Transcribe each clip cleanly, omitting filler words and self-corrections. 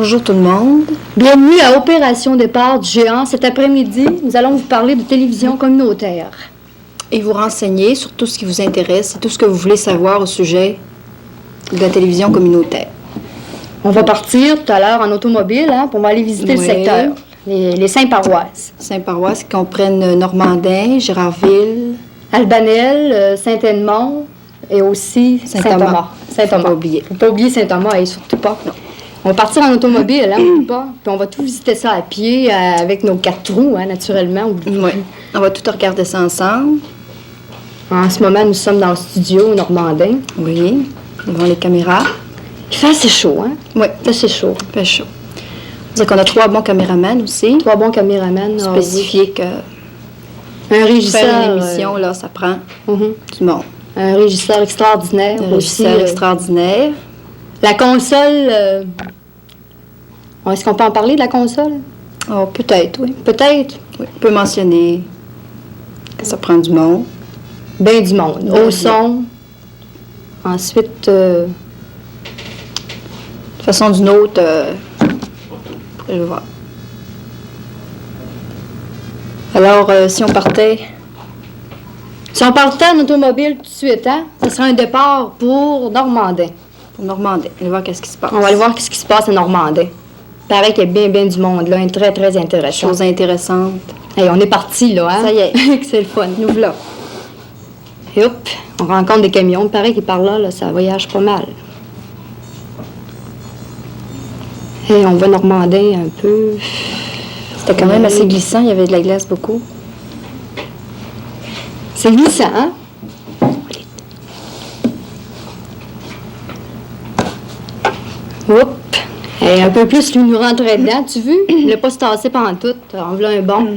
Bonjour tout le monde. Bienvenue à Opération Départ du Géant. Cet après-midi, nous allons vous parler de télévision communautaire. Et vous renseigner sur tout ce qui vous intéresse et tout ce que vous voulez savoir au sujet de la télévision communautaire. On va partir tout à l'heure en automobile, pour aller visiter le secteur, les 5 paroisses. 5 paroisses qui comprennent Normandin, Gérardville, Albanel, Saint-Edmond et aussi Saint-Thomas. Faut pas oublier. Faut pas oublier Saint-Thomas, et surtout pas. Non. On va partir en automobile, puis on va tout visiter ça à pied, avec nos 4 roues, naturellement. Oui. On va tout regarder ça ensemble. En ce moment, nous sommes dans le studio au Normandin. Oui, devant les caméras. Il fait assez chaud, Oui. Il fait assez chaud. Il fait chaud. C'est qu'on a 3 bons caméramans aussi. 3 bons caméramans. Spécifié que un régisseur. Faire une émission, là, ça prend du monde. Un régisseur extraordinaire. Un régisseur extraordinaire. La console. Est-ce qu'on peut en parler de la console? Oh, peut-être, oui. Peut-être. Oui. On peut mentionner que ça prend du monde. Bien du monde. Au son. Ensuite. De façon d'une autre, je vais voir. Alors, si on partait en automobile tout de suite, ce serait un départ pour Normandin. Pour Normandin. On va voir qu'est-ce qui se passe. On va aller voir ce qui se passe à Normandin. Pareil qu'il y a bien du monde, là. Très, très intéressant. Choses intéressantes. Hey, on est parti, là, Ça y est. C'est le fun. Nous voilà. Et hop, on rencontre des camions. Pareil qu'ils par là, ça voyage pas mal. Et on va Normandin un peu. C'était quand même assez glissant. Il y avait de la glace beaucoup. C'est glissant, Oups. Et un peu plus, lui, nous rentrait dedans. Tu veux? Il n'a pas se tasser pendant tout. On voulait un bon.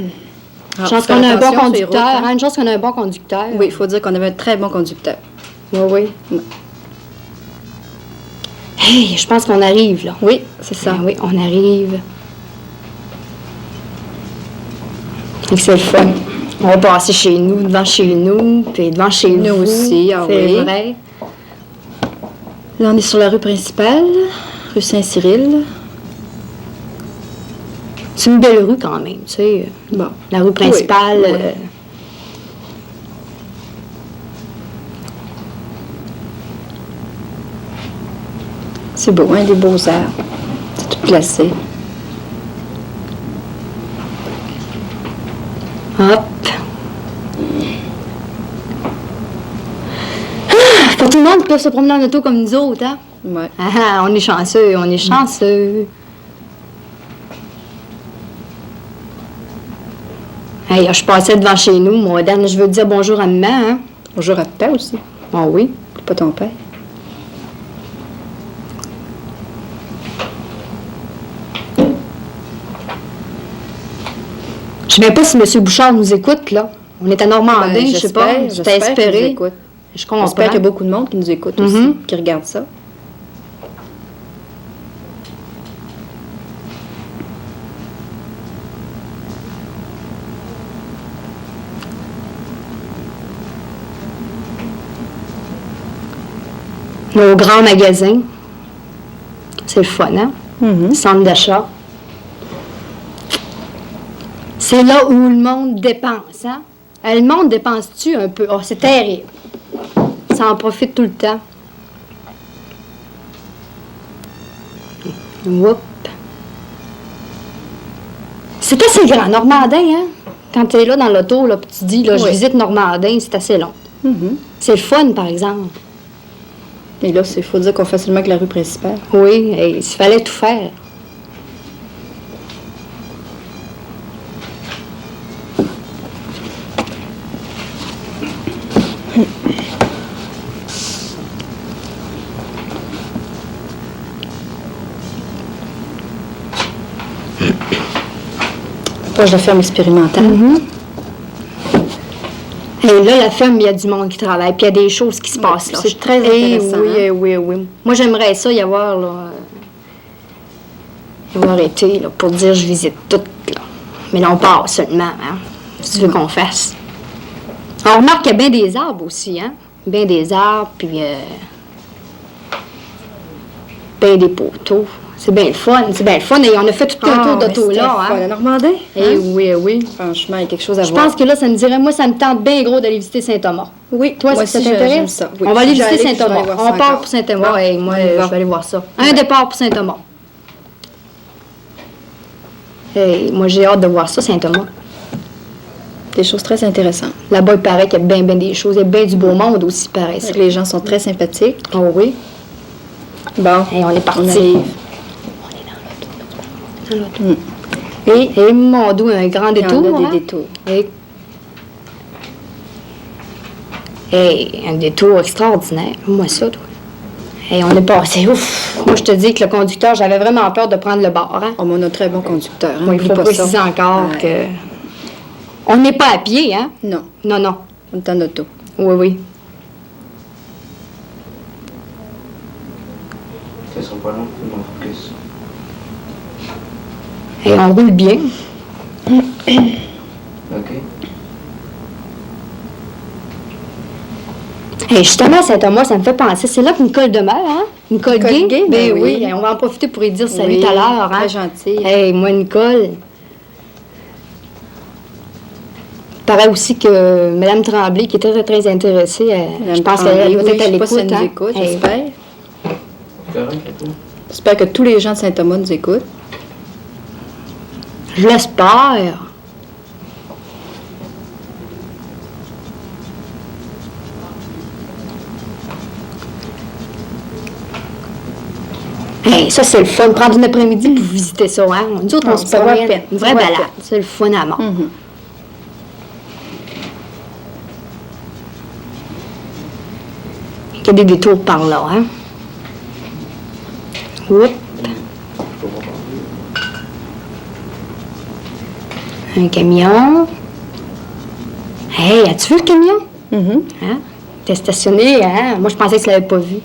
Chance qu'on a un bon conducteur. Une chance qu'on a un bon conducteur. Oui, il faut dire qu'on avait un très bon conducteur. Oui. Hey, je pense qu'on arrive, là. Oui, c'est ça. Oui, on arrive. Et c'est le fun. On va passer chez nous, devant chez nous, puis devant chez nous vous aussi. C'est vrai. Là, on est sur la rue principale, rue Saint-Cyril. C'est une belle rue quand même, tu sais. Bon. La rue principale. Oui. C'est beau, des beaux airs. C'est tout placé. Hop. Pas tout le monde peut se promener en auto comme nous autres, Oui. On est chanceux, Hey, je passais devant chez nous, moi, Dan, je veux dire bonjour à maman, Bonjour à papa aussi. Ah oui? C'est pas ton père. Je sais même pas si M. Bouchard nous écoute, là. On est à Normandin, je sais pas. J'étais espéré. Je comprends. J'espère qu'il y a beaucoup de monde qui nous écoute aussi, qui regarde ça. Nos grands magasins. C'est le fun, Centre d'achat. C'est là où le monde dépense, Le monde dépense-tu un peu? Oh, c'est terrible. Ça en profite tout le temps. Whoop. C'est assez grand, Normandin, Quand tu es là dans l'auto, là, puis tu dis, là, je visite Normandin, c'est assez long. C'est le fun, par exemple. Et là, il faut dire qu'on fait seulement que la rue principale. Oui, il fallait tout faire. Proche de la ferme expérimentale. Et là, la ferme, il y a du monde qui travaille, puis il y a des choses qui se passent là. C'est très intéressant. Oui. Moi, j'aimerais ça y avoir, été, là, pour dire je visite tout, là. Mais là, on part seulement, Si tu veux qu'on fasse. On remarque qu'il y a bien des arbres aussi, Bien des arbres, puis bien des poteaux. C'est bien le fun, c'est bien le fun. Et on a fait tout un tour d'auto là, hein? La Normandie? Eh oui, oui. Franchement, il y a quelque chose à Je voir. pense que là, ça me dirait, moi, ça me tente bien gros d'aller visiter Saint-Thomas. Oui, Toi, moi ça aussi, t'intéresse? j'aime ça. Oui. On va aller Si visiter j'allais, puis je vais Saint-Thomas. aller voir ça On part encore. pour Saint-Thomas. Bon, Et moi, on y va. je vais aller voir ça. Un départ pour Saint-Thomas. Hey, moi, j'ai hâte de voir ça, Saint-Thomas. Des choses très intéressantes. Là-bas, il paraît qu'il y a bien des choses. Il y a bien du beau monde aussi, il paraît. Ça. Les gens sont très sympathiques. Oh oui. Bon, Et on est parti. on arrive. Dans l'auto. Et mon dos, un grand Il y en détour. a des hein? détours. Et un détour extraordinaire. Moi, ça, toi. Et on est passé. Ouf! Moi, je te dis que le conducteur, j'avais vraiment peur de prendre le bar. Hein? Oh, mais on a un très bon conducteur. Hein? Bon, il Oublie faut pas préciser ça. encore Ouais. que. On n'est pas à pied, hein? Non, Non, non. on est en auto. Oui, oui. Ça sera pas long, mon focus. Et on roule bien. Ok. Et justement, Saint-Thomas, ça me fait penser. C'est là que Nicole demeure, hein? Nicole Nicole Gay? Gay, Ben ben oui. oui. On va en profiter pour lui dire salut Oui, tout à l'heure, hein? très gentil. Hey, moi, Nicole. Il paraît aussi que Mme Tremblay, qui était très, très intéressée, je pense qu'elle doit être à Je sais pas si l'écoute. elle nous Hein? écoute, Hey. j'espère. Correct, et tout? J'espère que tous les gens de Saint-Thomas nous écoutent. Je l'espère. Hey, ça, c'est le fun. Prendre une après-midi pour visiter ça, hein? Nous autres, on Non, se ça vaut promène. la peine. Une Ça vraie vaut la balade. peine. C'est le fun à mort. Il y a des détours par là, hein? Oups. Un camion. Hey, as-tu vu le camion? Hein? T'es stationné, hein? Moi, je pensais que tu l'avais pas vu.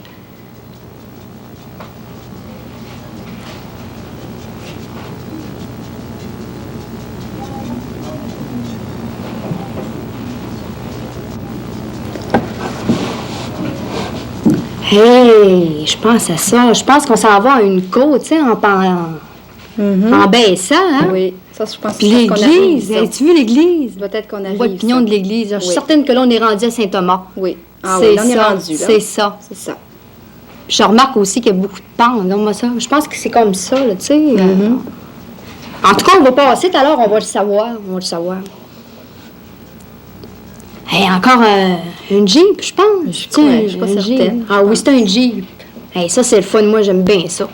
Hey, je pense à ça. Je pense qu'on s'en va à une côte, tu sais, en baissant, hein? Oui, ça, je pense Puis que c'est qu'on arrive, l'église, ça. as-tu vu l'église? Peut-être qu'on On arrive. voit le pignon ça. de l'église. Je suis Oui. certaine que là, on est rendu à Saint-Thomas. Oui. Ah C'est oui, là, on est ça, rendu, là. c'est ça. C'est ça. Je remarque aussi qu'il y a beaucoup de pentes. Donc, moi, ça, je pense que c'est comme ça, là, tu sais. En tout cas, on va passer tout à l'heure, on va le savoir. On va le savoir. Hey, encore une Jeep, je pense. Je crois, je suis pas un Jeep. certaine, Ah je oui, pense. c'est un Jeep. Hey, ça, c'est le fun. Moi, j'aime bien ça.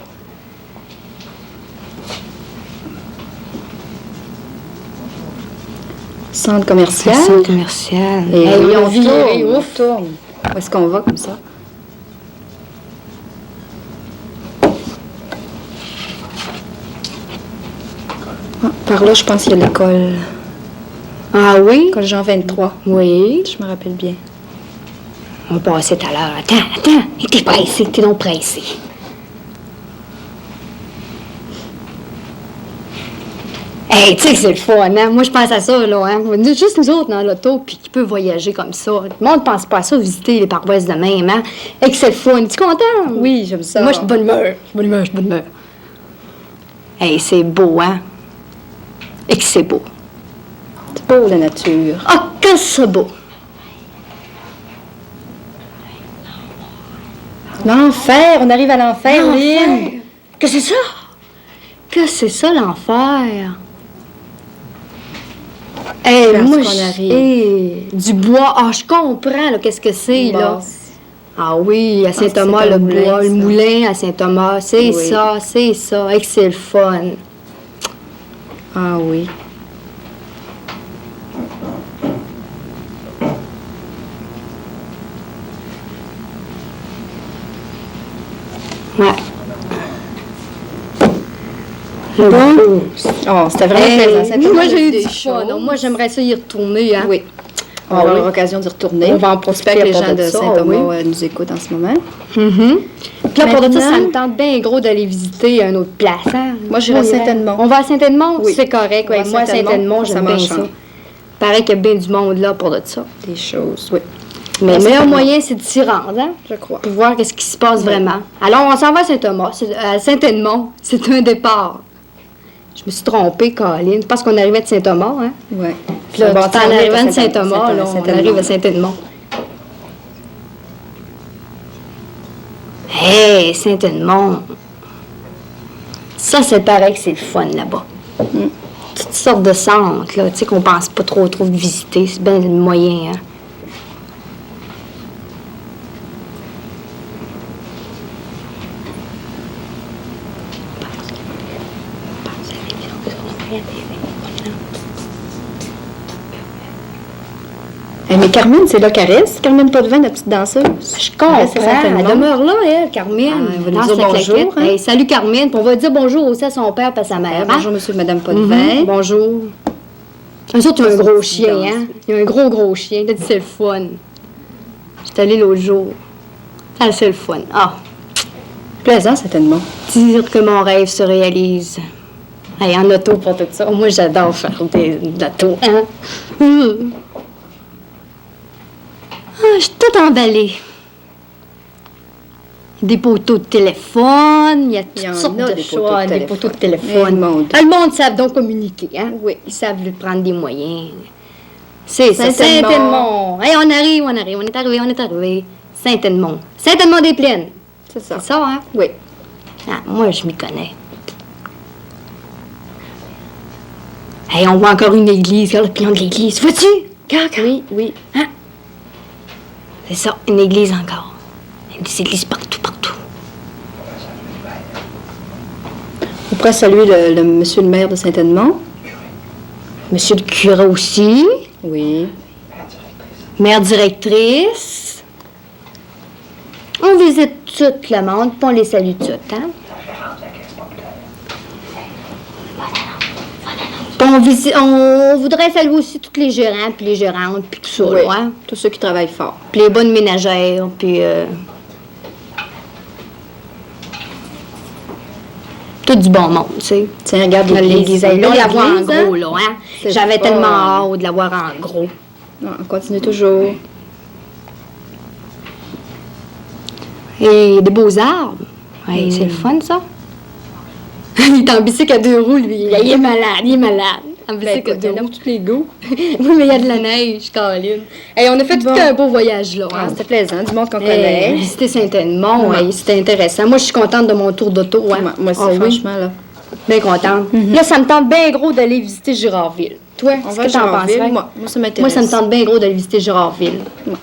Centre commercial. Centre commercial. Et Hey, oui, on on vit. tourne, on tourne. Où est-ce qu'on va comme ça? Ah, par là, je pense qu'il y a l'école. Ah oui? L'école Jean 23. Oui. Je me rappelle bien. On va passer tout à l'heure. Attends. T'es pressé, t'es donc pressé. Hey, tu sais que c'est le fun, hein? Moi, je pense à ça, là, hein? Juste nous autres dans l'auto, puis qui peut voyager comme ça. Le monde ne pense pas à ça, visiter les paroisses de même, hein? Et que c'est le fun. Es-tu content? Oui, j'aime ça. Moi, je suis de bonne humeur. Je suis de bonne humeur. Hey, c'est beau, hein? Et que c'est beau. C'est beau, la nature. Ah, que c'est beau! L'enfer! On arrive à l'enfer, Lynn! L'enfer! Que c'est ça? Que c'est ça, l'enfer? Hey, Parce moi, qu'on arrive. hey, du bois. Ah, je comprends, là, qu'est-ce que c'est, là. Bon. Ah oui, à pense que Saint-Thomas, c'est le un moulin, bois, le ça. moulin à Saint-Thomas. C'est Oui. ça, c'est ça. Hey, que c'est le fun. Ah oui. Ouais. Le beau. Oh, c'était vraiment Hey, plaisant. Saint-Thomas, moi, j'ai eu des du fun. choses. Moi, j'aimerais ça y retourner, hein. Oui. On Ah va avoir oui. l'occasion d'y retourner. On va en profiter J'espère que les à part gens de de ça, Saint-Thomas oui. nous écoutent en ce moment. Puis là, pour de ça, ça Maintenant- me tente bien gros d'aller visiter une autre place. Hein? Moi, j'irai à Saint-Edmond. On va à Saint-Edmond? Oui. C'est correct. On va Ouais. à Moi, à Saint-Edmond, Saint-Edmond, ça j'aime bien m'enchante. ça. Paraît qu'il y a bien du monde là pour de ça. Des choses, oui. Mais le c'est meilleur bon. moyen, c'est de s'y rendre, hein? Je crois. Pour voir qu'est-ce qui se passe vraiment. Alors, on s'en va à Saint-Thomas, à Saint-Edmond. C'est un départ. Je me suis trompée, Caroline. Je pense qu'on arrivait de Saint-Thomas, hein? Ouais. Puis là, tout en arrivant de Saint-Thomas, là, on arrive à Saint-Edmond. Hey, Saint-Edmond! Ça, c'est pareil que c'est le fun là-bas. Toutes sortes de centres, là, tu sais, qu'on pense pas trop de visiter. C'est bien le moyen, hein? Mais Carmine, c'est là qu'elle reste. Carmine Potvin, la petite danseuse. Je comprends. Ouais, c'est certainement. Elle demeure là, elle, Carmine. Ah, elle va nous Dans dire cette bonjour, claquette. hein. Hey, salut, Carmine. Puis on va dire bonjour aussi à son père et à sa mère. hein? Bonjour, monsieur et madame Potvin. Bonjour. Un autre, tu as un gros chien, danse. hein? Il y a un gros chien. T'as dit, c'est le fun. J'étais allée l'autre jour. Ah, c'est le fun. Ah, Plaisant, certainement. dire que mon rêve se réalise. Hey, en auto pour tout ça. Moi, j'adore faire de l'auto, hein? Ah, je suis toute emballée. Des poteaux de téléphone, il y a Il y en toutes sortes a de des choses, poteaux de des téléphone. poteaux de téléphone. Le monde. Ah, le monde savent donc communiquer, hein? Oui. Ils savent prendre des moyens. C'est ça, Saint-Edmond. Saint-Edmond. Hey, on arrive, on est arrivé. Saint-Edmond. Saint-Edmond-des-Plaines. C'est ça. C'est ça, hein? Oui. Ah, moi, je m'y connais. Hey, on voit encore une église. Regarde le pion de l'église. Vois-tu? Regarde. Oui, oui. C'est ça, une église encore. Il y a des églises partout. On pourrait saluer le monsieur le maire de Saint-Edmond. Monsieur le curé aussi. Oui. Mère directrice. On visite toute le monde, puis on les salue toutes, hein? Puis on voudrait saluer aussi tous les gérants, puis les gérantes, puis tout ça, Oui. là, hein? Tous ceux qui travaillent fort. Puis les bonnes ménagères, puis... tout du bon monde, tu sais. Tiens, regarde L'église, l'église. là, on la voit en L'église, hein? gros, là, hein? C'est J'avais fun. tellement hâte de la voir en gros. Non, on continue toujours. Et des beaux arbres. Ouais, c'est le fun, ça. Il est en bicycle à 2 roues, lui. Il est malade. En bicycle à 2 roues. tous les goûts. Oui, mais il y a de la neige, Caroline. Hey, on a fait tout un beau voyage, là. Ah, hein. c'était plaisant, du monde qu'on Hey, connaît. visiter Saint-Edmond, Ouais. hey, c'était intéressant. Moi, je suis contente de mon tour d'auto. Hein. Moi aussi, Ah oui, franchement, là. bien contente. Là, ça me tente bien gros d'aller visiter Girardville. Toi, On qu'est-ce va que t'en à Girardville. penserais? Moi, ça m'intéresse. Moi, ça me tente bien gros d'aller visiter Girardville. Ouais.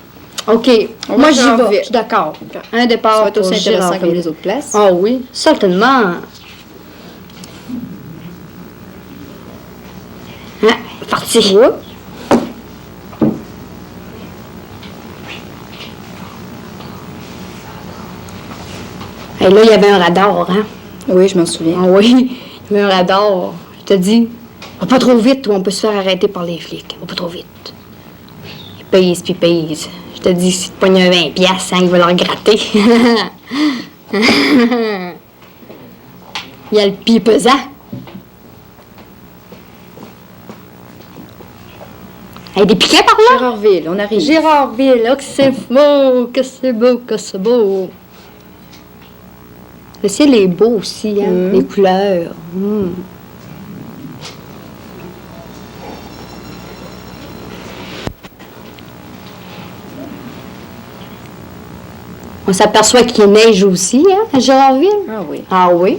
OK. On Moi, va à j'y vais. Girardville. Je suis d'accord. Un Ça départ va être aussi pour intéressant comme Girardville. les autres places. Ah oui, certainement. Hein, parti. Et là, il y avait un radar, hein? Oui, je m'en souviens. Ah oui, il y avait un radar. Je te dis, va pas trop vite ou on peut se faire arrêter par les flics. Va pas trop vite. Ils payent, puis ils payent. Je te dis, si tu pognes un 20$, hein, il va leur gratter. Il y a le pied pesant. Il y a des piquets par là. Girardville, on arrive. Girardville, oh, que c'est beau, que c'est beau, que c'est beau. Le ciel est beau aussi, hein, les couleurs. On s'aperçoit qu'il neige aussi, hein, à Girardville. Ah oui. Ah oui.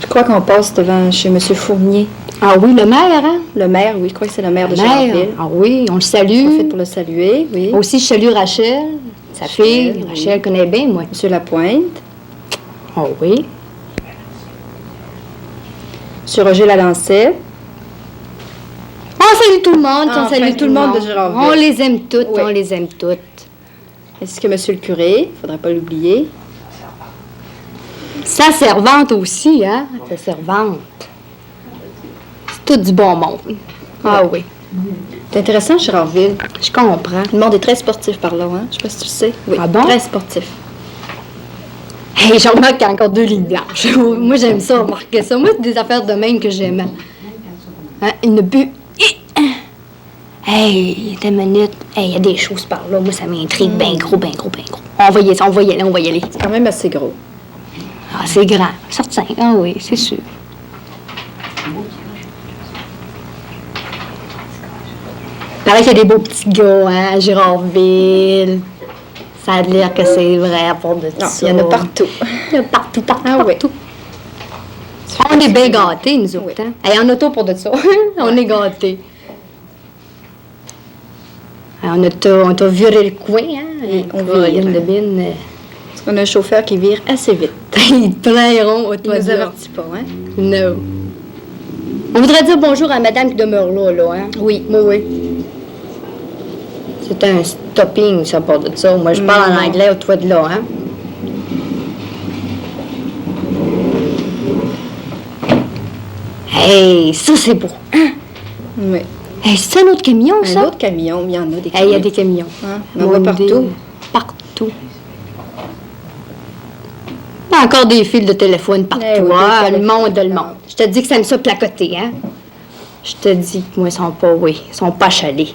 Je crois qu'on passe devant chez M. Fournier. Ah oui, le maire, hein? Le maire, oui, je crois que c'est le maire de Le maire. Girardville. Ah oui, on le On salue. fait pour le saluer, oui. Aussi, je salue Rachel, sa fille. oui. Rachel connaît bien, moi. Monsieur Lapointe. Ah oui. Monsieur Roger Lalancette. On salue tout le monde, Ah, on salue enfin, tout le monde. de Girardville. On les aime toutes, Oui. on les aime toutes. Ainsi que monsieur le curé, il ne faudrait pas l'oublier. Sa servante aussi, hein? Sa servante. C'est tout du bon monde. Ah oui, C'est intéressant, Girardville. je comprends. Le monde est très sportif par là, hein? Je sais pas si tu le sais. Oui, Ah bon? très sportif. Hey, je remarque qu'il y a encore 2 lignes blanches. Moi, j'aime ça, remarquer ça. Moi, c'est des affaires de même que j'aime. Hein, une bu. Hey, t'as une minute. Hey, il y a des choses par là. Moi, ça m'intrigue bien gros, bien gros, bien gros. On va y aller, on va y aller, on va y aller. C'est quand même assez gros. Ah, c'est grand, certain. Ah oui, c'est sûr. Paraît qu'il y a des beaux petits gars, hein, à Girardville. Ça a l'air que c'est vrai à part de Non, ça. il y en a partout. Il y en a partout, partout, Ah oui. partout. On est bien gâtés, nous autres. Hein? Hey, en auto pour de ça. On est gâtés. On t'a viré le coin, hein? Oui, on vire. vire. De bine. Parce qu'on a un chauffeur qui vire assez vite. Ils te plairont au Il toit nous de là. avertit pas, hein? Non. On voudrait dire bonjour à madame qui demeure là, hein? Oui, oui. C'est un stopping, ça, part de ça. Moi, je parle en anglais au toit de là, hein? Hey, ça, c'est beau. Oui. Hey, c'est un autre camion, ça? Un autre camion, il y en a des Hey, camions. il y a des camions. Hein? On en voit Mon partout. Dieu. Partout. Encore des fils de téléphone partout. Eh oui, Ah, des le monde, le téléphones. monde. Je te dis que ça me ça placoté, hein? Je te dis que moi, ils sont pas, ils sont pas chalés.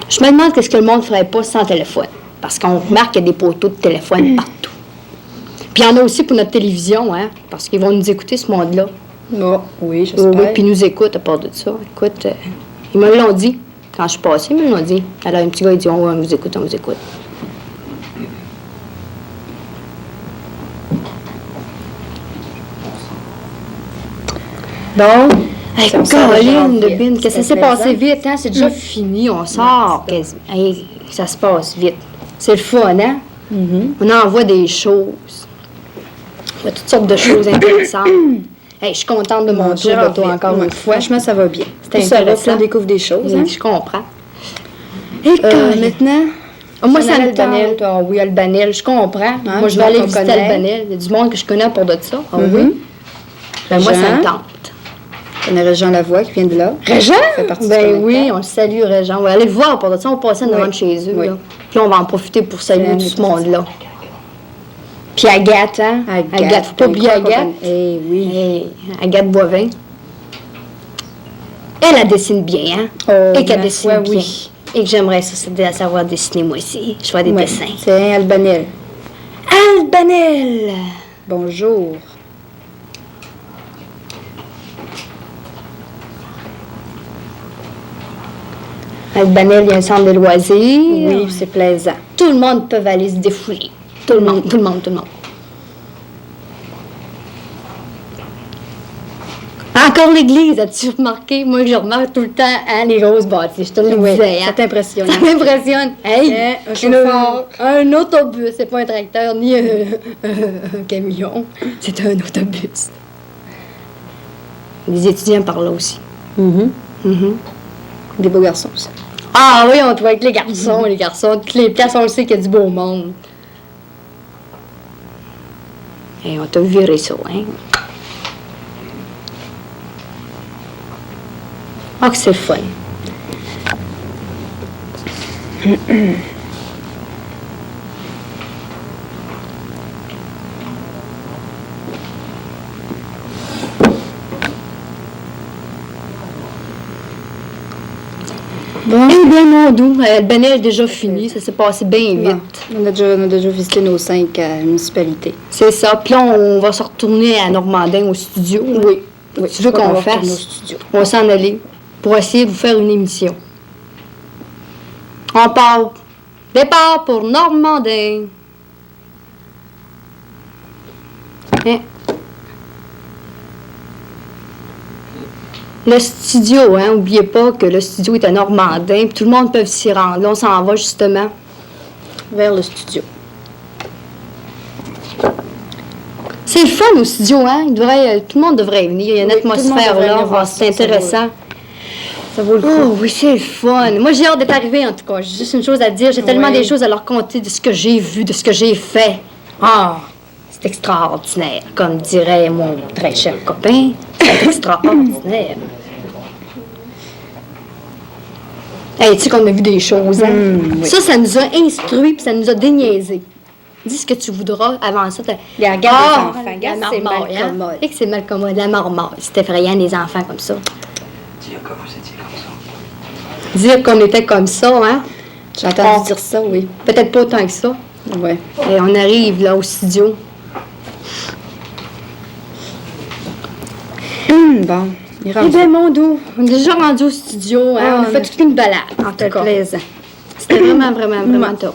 Je me demande qu'est-ce que le monde ferait pas sans téléphone. Parce qu'on remarque qu'il y a des poteaux de téléphone partout. Puis il y en a aussi pour notre télévision, hein? Parce qu'ils vont nous écouter, ce monde-là. Oh, oui, Oui, j'espère. oui, puis ils nous écoutent à part de ça. Écoute, ils me l'ont dit. Quand je suis passée, ils me l'ont dit. Alors, un petit gars, il dit, on vous écoute, on vous écoute. Bon, Hey, ça me sort de Caroline de janvier. Bine, que ça C'est s'est plaisant. passé vite, hein? C'est déjà fini, on sort. quasiment. Hey, ça se passe vite. C'est le fun, hein? On envoie des choses. On voit toutes sortes de choses intéressantes. Hey, je suis contente de mon tour Gérard de toi Ville. encore Ouais, une fois. Franchement, ça va bien. C'était Plus ça va, intéressant. plus on découvre des choses. Hein? Oui, je comprends. Et Caroline. Maintenant, Moi, on ça allait me à Albanel. tente. Ah oui, Albanel, je comprends. Moi, je du vais aller monde qu'on visiter connaît. Albanel. Il y a du monde que je connais pour de ça. Ah oui. Ben, moi, ça Jean. me tente. on a Régent Lavoie qui vient de là. Régent? fait partie du Ben comité. oui, on le salue, Régent. On va aller le voir pour de ça. On va passer devant Oui. de chez eux. Oui. Là. Puis là, on va en profiter pour saluer Bien, tout ce tout ça. monde-là. Puis Agathe, hein? Agathe, faut pas oublier Agathe. Eh oui. Hey, Agathe Boivin. Elle dessine bien, hein? Oh, Et qu'elle ma dessine foi, bien. oui. Et que j'aimerais ça, c'est de savoir dessiner moi aussi. Je vois des Ouais, dessins. c'est Albanel. Albanel! Bonjour. Albanel, il y a un centre de loisirs. Oui, c'est plaisant. Tout le monde peut aller se défouler. Tout le monde, tout le monde, tout le monde. Encore l'église, as-tu remarqué? Moi, je remarque tout le temps hein, les grosses bâtisses. Je te le Oui, disais. ça Hein. t'impressionne. Ça m'impressionne. Hey, Un chauffeur. un autobus, c'est pas un tracteur ni un camion. C'est un autobus. Des étudiants par là aussi. Des beaux garçons, ça. Ah oui, on trouve avec les garçons, toutes les places, on le sait qu'il y a du beau monde. Et on t'a viré ça, hein? Ah, que c'est fun. Bon. Eh bien, mon doux, le Benel est déjà fini, ça s'est passé bien vite. Bon, on a déjà visité nos 5 municipalités. C'est ça. Puis là, on va se retourner à Normandin au studio. Oui. Tu veux je crois qu'on va retourner fasse? au studio. On va s'en aller pour essayer de vous faire une émission. On part. Départ pour Normandin. Hein? Le studio, hein, oubliez pas que le studio est à Normandin, puis tout le monde peut s'y rendre. Là, on s'en va justement. Vers le studio. C'est le fun au studio, hein? Tout le monde devrait venir. Il y a une Oui, tout le monde atmosphère devrait là, venir voir c'est ça, ça intéressant. Ça vaut le coup. Oh oui, c'est le fun. Moi, j'ai hâte d'être arrivée, en tout cas. J'ai juste une chose à dire. J'ai tellement Oui. des choses à leur conter de ce que j'ai vu, de ce que j'ai fait. Ah, c'est extraordinaire, comme dirait mon très cher copain. C'est extraordinaire. Hey, tu sais qu'on a vu des choses, hein? Oui. Ça nous a instruits puis ça nous a déniaisés. Dis ce que tu voudras. Avant ça, Les regards des enfants. Regarde, la c'est marmotte, hein? malcommode. Et que c'est malcommode. La marmotte. C'est effrayant, les enfants comme ça. Dire que vous étiez comme ça. Dire qu'on était comme ça, hein? J'ai entendu dire ça, oui. Peut-être pas autant que ça. Ouais. Et on arrive là au studio. Bon, il Eh rentre. bien, mon dos, on est déjà rendu au studio, hein? On a fait toute une balade, en tout C'était cas. plaisant. C'était vraiment top.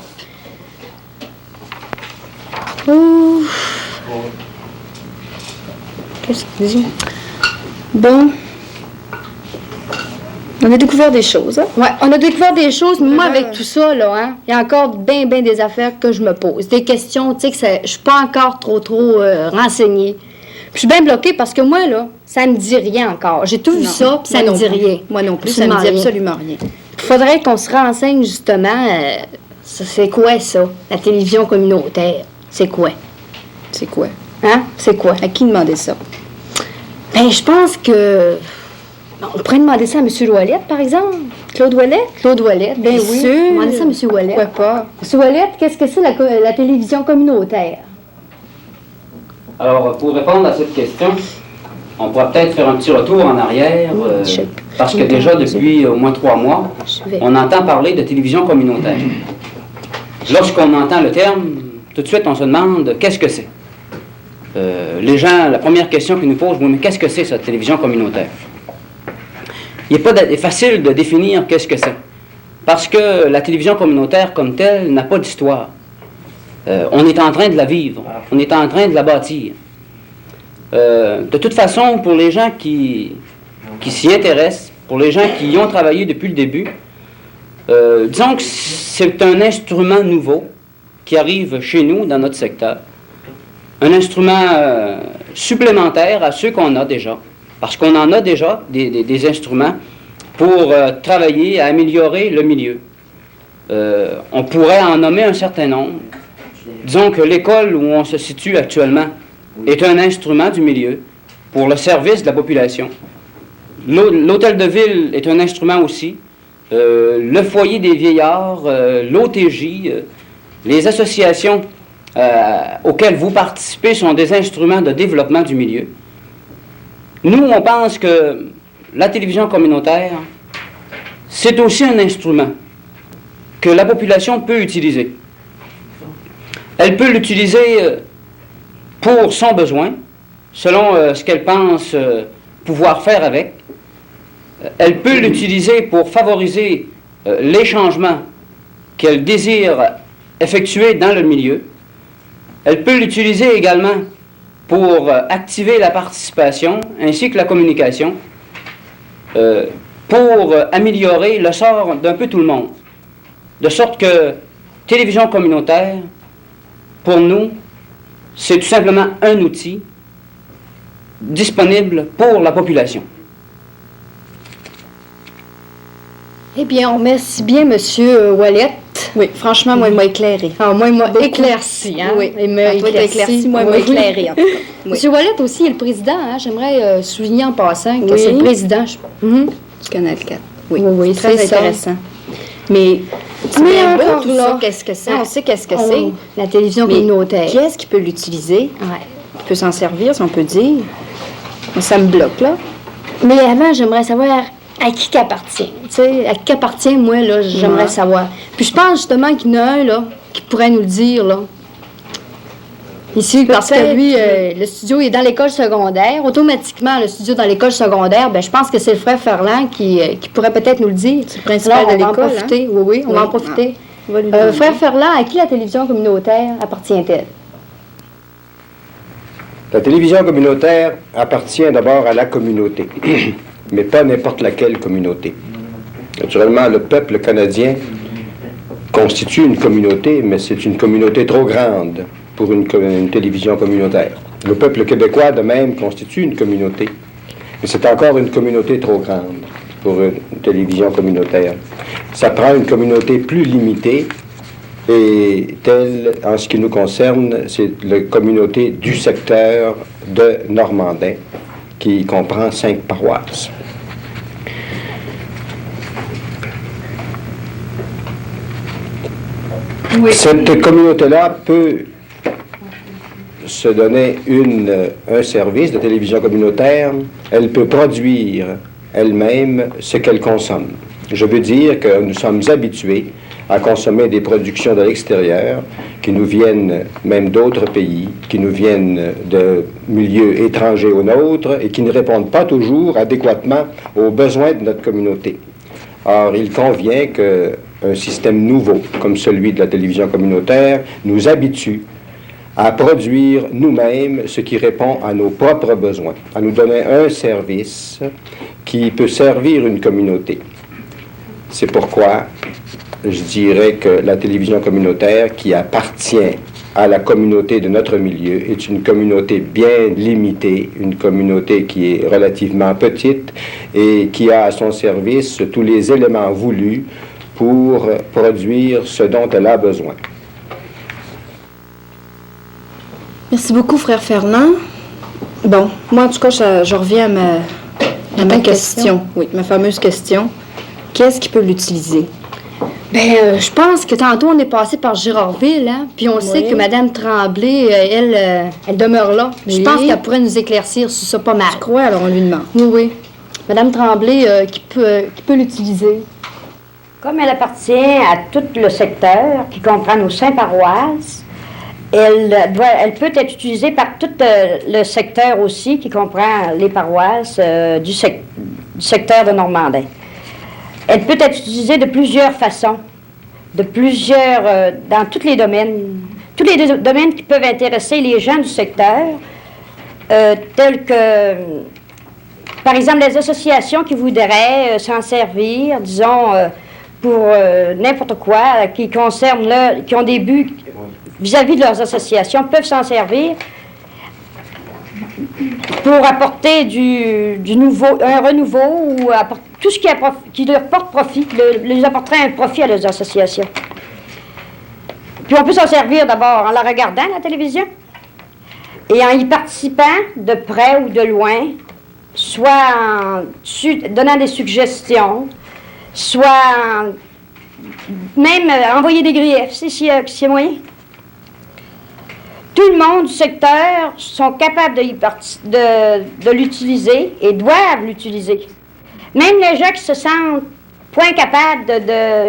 Ouf. Qu'est-ce qu'il dit? Bon. On a découvert des choses, hein? Ouais, on a découvert des choses, mais moi, Ouais. avec tout ça, là, hein, il y a encore bien des affaires que je me pose. Des questions, tu sais, que je suis pas encore trop renseignée. Puis je suis bien bloquée parce que moi, là, ça me dit rien encore. J'ai tout vu Non, ça, puis ça moi me non dit plus. rien. Moi non plus, ça me dit Absolument rien. absolument rien. Il faudrait qu'on se renseigne, justement, c'est quoi, ça, la télévision communautaire? C'est quoi? C'est quoi? Hein? C'est quoi? À qui demander ça? Ben, je pense que... On pourrait demander ça à M. Ouellette, par exemple. Claude Ouellet? Claude Ouellette, bien Bien oui. sûr. Demander ça à M. Ouellette. Pourquoi pas? M. Ouellette, qu'est-ce que c'est la télévision communautaire? Alors, pour répondre à cette question, on pourra peut-être faire un petit retour en arrière, parce que déjà depuis au moins 3 mois, on entend parler de télévision communautaire. Lorsqu'on entend le terme, tout de suite on se demande qu'est-ce que c'est. Les gens, la première question qu'ils nous posent, oui, mais qu'est-ce que c'est cette télévision communautaire? Il n'est pas facile de définir qu'est-ce que c'est, parce que la télévision communautaire comme telle n'a pas d'histoire. On est en train de la vivre, on est en train de la bâtir. De toute façon, pour les gens qui s'y intéressent, pour les gens qui y ont travaillé depuis le début, disons que c'est un instrument nouveau qui arrive chez nous, dans notre secteur. Un instrument supplémentaire à ceux qu'on a déjà, parce qu'on en a déjà des instruments pour travailler à améliorer le milieu. On pourrait en nommer un certain nombre. Disons que l'école où on se situe actuellement est un instrument du milieu pour le service de la population. L'hôtel de ville est un instrument aussi. Le foyer des vieillards, l'OTJ, les associations auxquelles vous participez sont des instruments de développement du milieu. Nous, on pense que la télévision communautaire, c'est aussi un instrument que la population peut utiliser. Elle peut l'utiliser pour son besoin, selon ce qu'elle pense pouvoir faire avec. Elle peut l'utiliser pour favoriser les changements qu'elle désire effectuer dans le milieu. Elle peut l'utiliser également pour activer la participation ainsi que la communication, pour améliorer le sort d'un peu tout le monde. De sorte que télévision communautaire, pour nous, c'est tout simplement un outil disponible pour la population. Eh bien, on remercie bien M. Ouellette. Oui, franchement, moi, il m'a éclairé. Ah, moi, il m'a éclairci, hein? Oui, Il m'a toi, t'as éclairci, moi, il m'a Oui. éclairé, en tout cas. Oui. M. Ouellette aussi est le président, hein? J'aimerais souligner en passant que Oui. c'est le président. Du Canal 4. Oui, Oui, très c'est ça. intéressant. Mais c'est Mais bien beau, encore tout là. ça. Qu'est-ce que c'est? On sait qu'est-ce que Oh, c'est. la télévision Mais communautaire. qui est-ce qui peut l'utiliser? Ouais. Qui peut s'en servir, si on peut dire? Moi, ça me bloque, là. Mais avant, j'aimerais savoir à qui qu'appartient. Tu sais, à qui qu'appartient, moi, là, j'aimerais Ouais. savoir. Puis je pense justement qu'il y en a un, là, qui pourrait nous le dire, là. Ici, parce que Peut-être. lui, le studio est dans l'école secondaire. Automatiquement, le studio dans l'école secondaire, ben, je pense que c'est le frère Ferland qui pourrait peut-être nous le dire. C'est le principal Alors, de on va en l'école, profiter. Oui, oui, on va Oui. en profiter. On va lui demander. Frère Ferland, à qui la télévision communautaire appartient-elle? La télévision communautaire appartient d'abord à la communauté, mais pas n'importe laquelle communauté. Naturellement, le peuple canadien constitue une communauté, mais c'est une communauté trop grande pour une télévision communautaire. Le peuple québécois, de même, constitue une communauté, mais c'est encore une communauté trop grande pour une télévision communautaire. Ça prend une communauté plus limitée, et telle, en ce qui nous concerne, c'est la communauté du secteur de Normandin, qui comprend 5 paroisses. Cette communauté-là peut se donner un service de télévision communautaire, elle peut produire elle-même ce qu'elle consomme. Je veux dire que nous sommes habitués à consommer des productions de l'extérieur qui nous viennent même d'autres pays, qui nous viennent de milieux étrangers aux nôtres et qui ne répondent pas toujours adéquatement aux besoins de notre communauté. Or, il convient qu'un système nouveau, comme celui de la télévision communautaire, nous habitue à produire nous-mêmes ce qui répond à nos propres besoins, à nous donner un service qui peut servir une communauté. C'est pourquoi je dirais que la télévision communautaire qui appartient à la communauté de notre milieu est une communauté bien limitée, une communauté qui est relativement petite et qui a à son service tous les éléments voulus pour produire ce dont elle a besoin. Merci beaucoup, frère Fernand. Bon, moi, en tout cas, je reviens à ma question. Oui, ma fameuse question. Qu'est-ce qui peut l'utiliser? Ben, je pense que tantôt, on est passé par Girardville, hein, puis on sait que Mme Tremblay, elle demeure là. Je pense qu'elle pourrait nous éclaircir sur ça pas mal. Je crois, alors on lui demande. Oui, oui. Mme Tremblay, qui peut l'utiliser? Comme elle appartient à tout le secteur, qui comprend nos 5 paroisses, elle peut être utilisée par tout le secteur aussi, qui comprend les paroisses du secteur de Normandin. Elle peut être utilisée de plusieurs façons, dans tous les domaines. Tous les domaines qui peuvent intéresser les gens du secteur, tels que, par exemple, les associations qui voudraient s'en servir, disons, pour n'importe quoi, qui ont des buts vis-à-vis de leurs associations, peuvent s'en servir pour apporter un renouveau ou tout ce qui leur porte profit, les apporterait un profit à leurs associations. Puis on peut s'en servir d'abord en la regardant, la télévision, et en y participant de près ou de loin, soit en donnant des suggestions, soit même envoyer des griefs, s'il y a moyen. Tout le monde du secteur sont capables de l'utiliser et doivent l'utiliser. Même les gens qui se sentent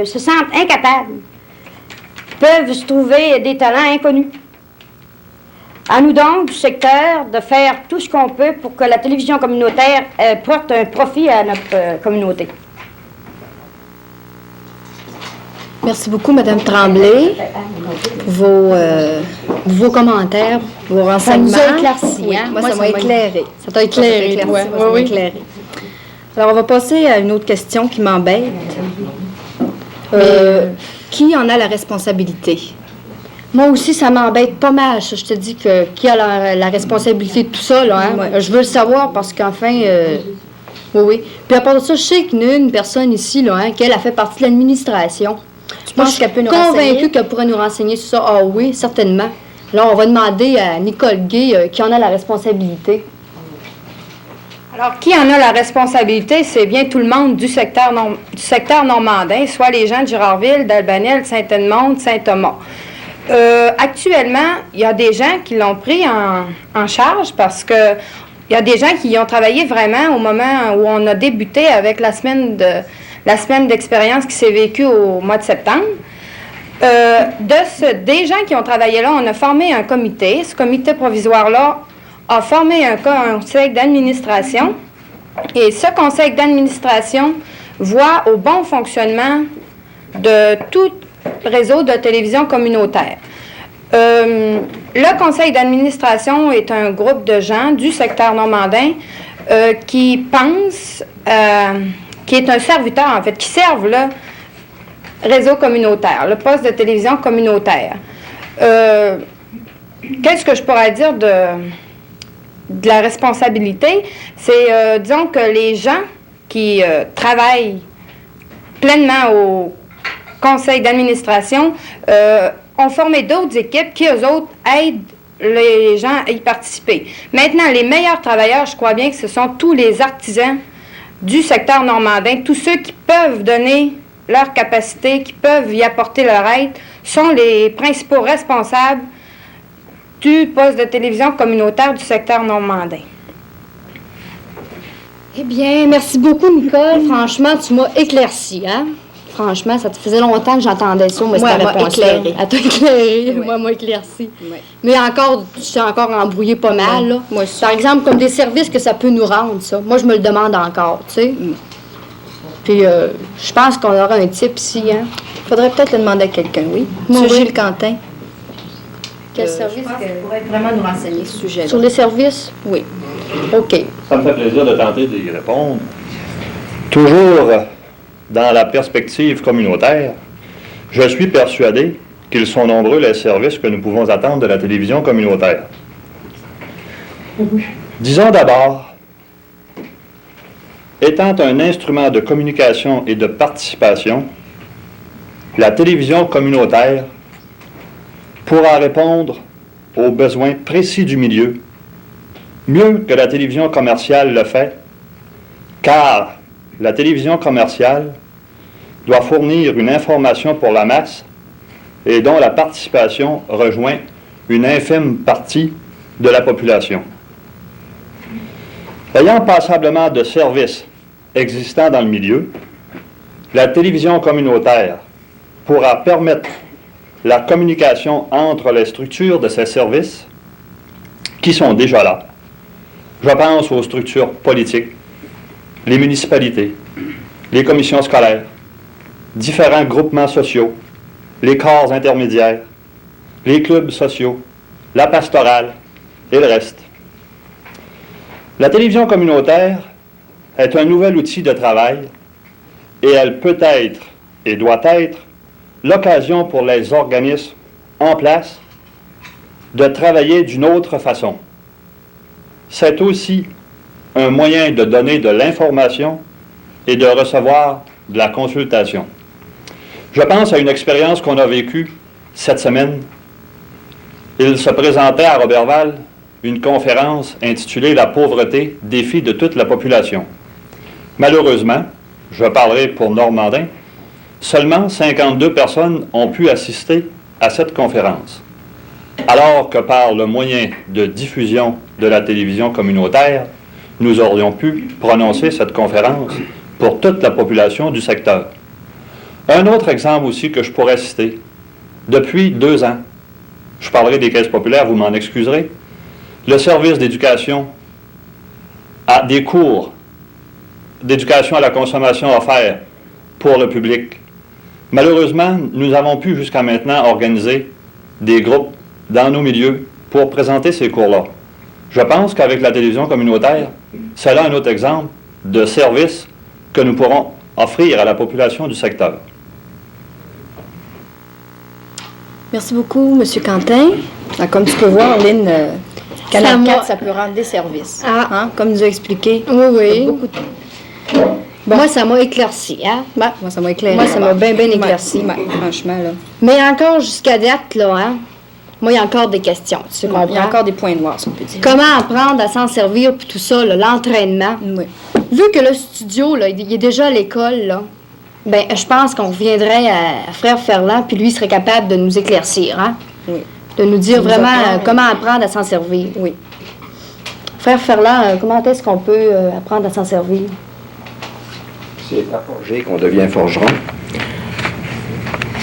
se sentent incapables peuvent se trouver des talents inconnus. À nous donc, du secteur, de faire tout ce qu'on peut pour que la télévision communautaire porte un profit à notre communauté. Merci beaucoup, Mme Tremblay, pour vos commentaires, vos renseignements. Ça nous a éclairci, oui, hein? Moi, ça m'a éclairé. Ça t'a éclairé, oui. Ça m'a éclairé. Alors, on va passer à une autre question qui m'embête. Qui en a la responsabilité? Moi aussi, ça m'embête pas mal, ça. Je te dis qui a la responsabilité de tout ça, là, hein? Ouais. Je veux le savoir parce qu'enfin... oui. Puis à part de ça, je sais qu'il y a une personne ici, là, hein, qu'elle a fait partie de l'administration. Moi, je suis qu'elle peut nous renseigner? convaincue qu'elle pourrait nous renseigner sur ça. Ah oui, certainement. Là, on va demander à Nicole Gay qui en a la responsabilité. Alors, qui en a la responsabilité? C'est bien tout le monde du secteur normandin, soit les gens de Girardville, d'Albanel, de Saint-Edmond, de Saint-Thomas. Actuellement, il y a des gens qui l'ont pris en charge parce que il y a des gens qui y ont travaillé vraiment au moment où on a débuté avec la semaine d'expérience qui s'est vécue au mois de septembre. Des gens qui ont travaillé là, on a formé un comité. Ce comité provisoire-là a formé un conseil d'administration. Et ce conseil d'administration voit au bon fonctionnement de tout réseau de télévision communautaire. Le conseil d'administration est un groupe de gens du secteur normandin qui pensent, qui est un serviteur en fait, qui servent le réseau communautaire, le poste de télévision communautaire. Qu'est-ce que je pourrais dire de la responsabilité? C'est, disons que les gens qui travaillent pleinement au conseil d'administration ont formé d'autres équipes qui, eux autres, aident les gens à y participer. Maintenant, les meilleurs travailleurs, je crois bien que ce sont tous les artisans du secteur normandin, tous ceux qui peuvent donner leur capacité, qui peuvent y apporter leur aide, sont les principaux responsables du poste de télévision communautaire du secteur normandin. Eh bien, merci beaucoup, Nicole. Franchement, tu m'as éclairci, hein? Franchement, ça te faisait longtemps que j'entendais ça, mais Ouais, cette réponse-là. éclairé. Elle t'a éclairé, Ouais. moi, m'a éclairci. Ouais. Mais encore, tu t'es encore embrouillé pas mal, là. Moi aussi. Par exemple, comme des services que ça peut nous rendre, ça. Moi, je me le demande encore, tu sais. Puis, je pense qu'on aura un type ici, hein? Faudrait peut-être le demander à quelqu'un, oui. Oui, Monsieur oui. Gilles Quentin. Quel service? pourrait vraiment nous renseigner ce sujet-là. Sur les services? Oui. OK. Ça me fait plaisir de tenter d'y répondre. Toujours dans la perspective communautaire, je suis persuadé qu'ils sont nombreux les services que nous pouvons attendre de la télévision communautaire. Disons d'abord, étant un instrument de communication et de participation, la télévision communautaire pourra répondre aux besoins précis du milieu, mieux que la télévision commerciale le fait, car la télévision commerciale doit fournir une information pour la masse et dont la participation rejoint une infime partie de la population. Ayant passablement de services existants dans le milieu, la télévision communautaire pourra permettre la communication entre les structures de ces services qui sont déjà là. Je pense aux structures politiques, les municipalités, les commissions scolaires, différents groupements sociaux, les corps intermédiaires, les clubs sociaux, la pastorale et le reste. La télévision communautaire est un nouvel outil de travail et elle peut être et doit être l'occasion pour les organismes en place de travailler d'une autre façon. C'est aussi un moyen de donner de l'information et de recevoir de la consultation. Je pense à une expérience qu'on a vécue cette semaine. Il se présentait à Roberval une conférence intitulée « La pauvreté, défi de toute la population ». Malheureusement, je parlerai pour Normandin, seulement 52 personnes ont pu assister à cette conférence. Alors que par le moyen de diffusion de la télévision communautaire, nous aurions pu prononcer cette conférence pour toute la population du secteur. Un autre exemple aussi que je pourrais citer, depuis 2 ans, je parlerai des caisses populaires, vous m'en excuserez, le service d'éducation a des cours d'éducation à la consommation offerts pour le public. Malheureusement, nous avons pu jusqu'à maintenant organiser des groupes dans nos milieux pour présenter ces cours-là. Je pense qu'avec la télévision communautaire, c'est là un autre exemple de service que nous pourrons offrir à la population du secteur. Merci beaucoup, Monsieur Quentin. Ah, comme tu peux voir, Lynn, Canal 4, ça peut rendre des services. Ah. Hein? Comme nous a expliqué. Oui, oui. Beaucoup de... Moi, ça m'a éclairci, hein? Ben, moi, ça m'a éclairé. Moi, ça m'a bien éclairci. Ouais, franchement, là. Mais encore jusqu'à date, là, hein? Moi, il y a encore des questions, tu comprends? Il y a encore des points noirs, si on peut dire. Comment apprendre à s'en servir, puis tout ça, là, l'entraînement? Oui. Vu que le studio, là, il est déjà à l'école, là, ben, je pense qu'on reviendrait à Frère Ferland, puis lui, il serait capable de nous éclaircir, hein? Oui. De nous dire nous vraiment apprend, comment apprendre à s'en servir. Oui. Frère Ferland, comment est-ce qu'on peut apprendre à s'en servir? C'est à forger qu'on devient forgeron.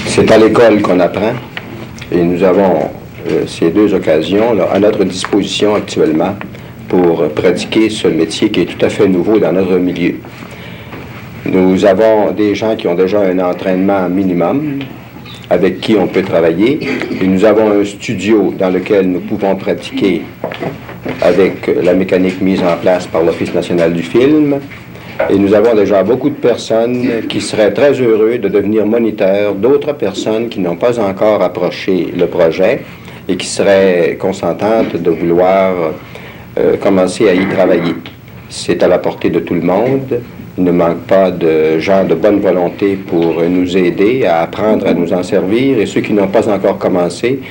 C'est à l'école qu'on apprend. Et nous avons ces 2 occasions là, à notre disposition actuellement pour pratiquer ce métier qui est tout à fait nouveau dans notre milieu. Nous avons des gens qui ont déjà un entraînement minimum, avec qui on peut travailler. Et nous avons un studio dans lequel nous pouvons pratiquer avec la mécanique mise en place par l'Office national du film. Et nous avons déjà beaucoup de personnes qui seraient très heureux de devenir moniteurs, d'autres personnes qui n'ont pas encore approché le projet et qui seraient consentantes de vouloir commencer à y travailler. C'est à la portée de tout le monde. Il ne manque pas de gens de bonne volonté pour nous aider à apprendre à nous en servir. Et ceux qui n'ont pas encore commencé,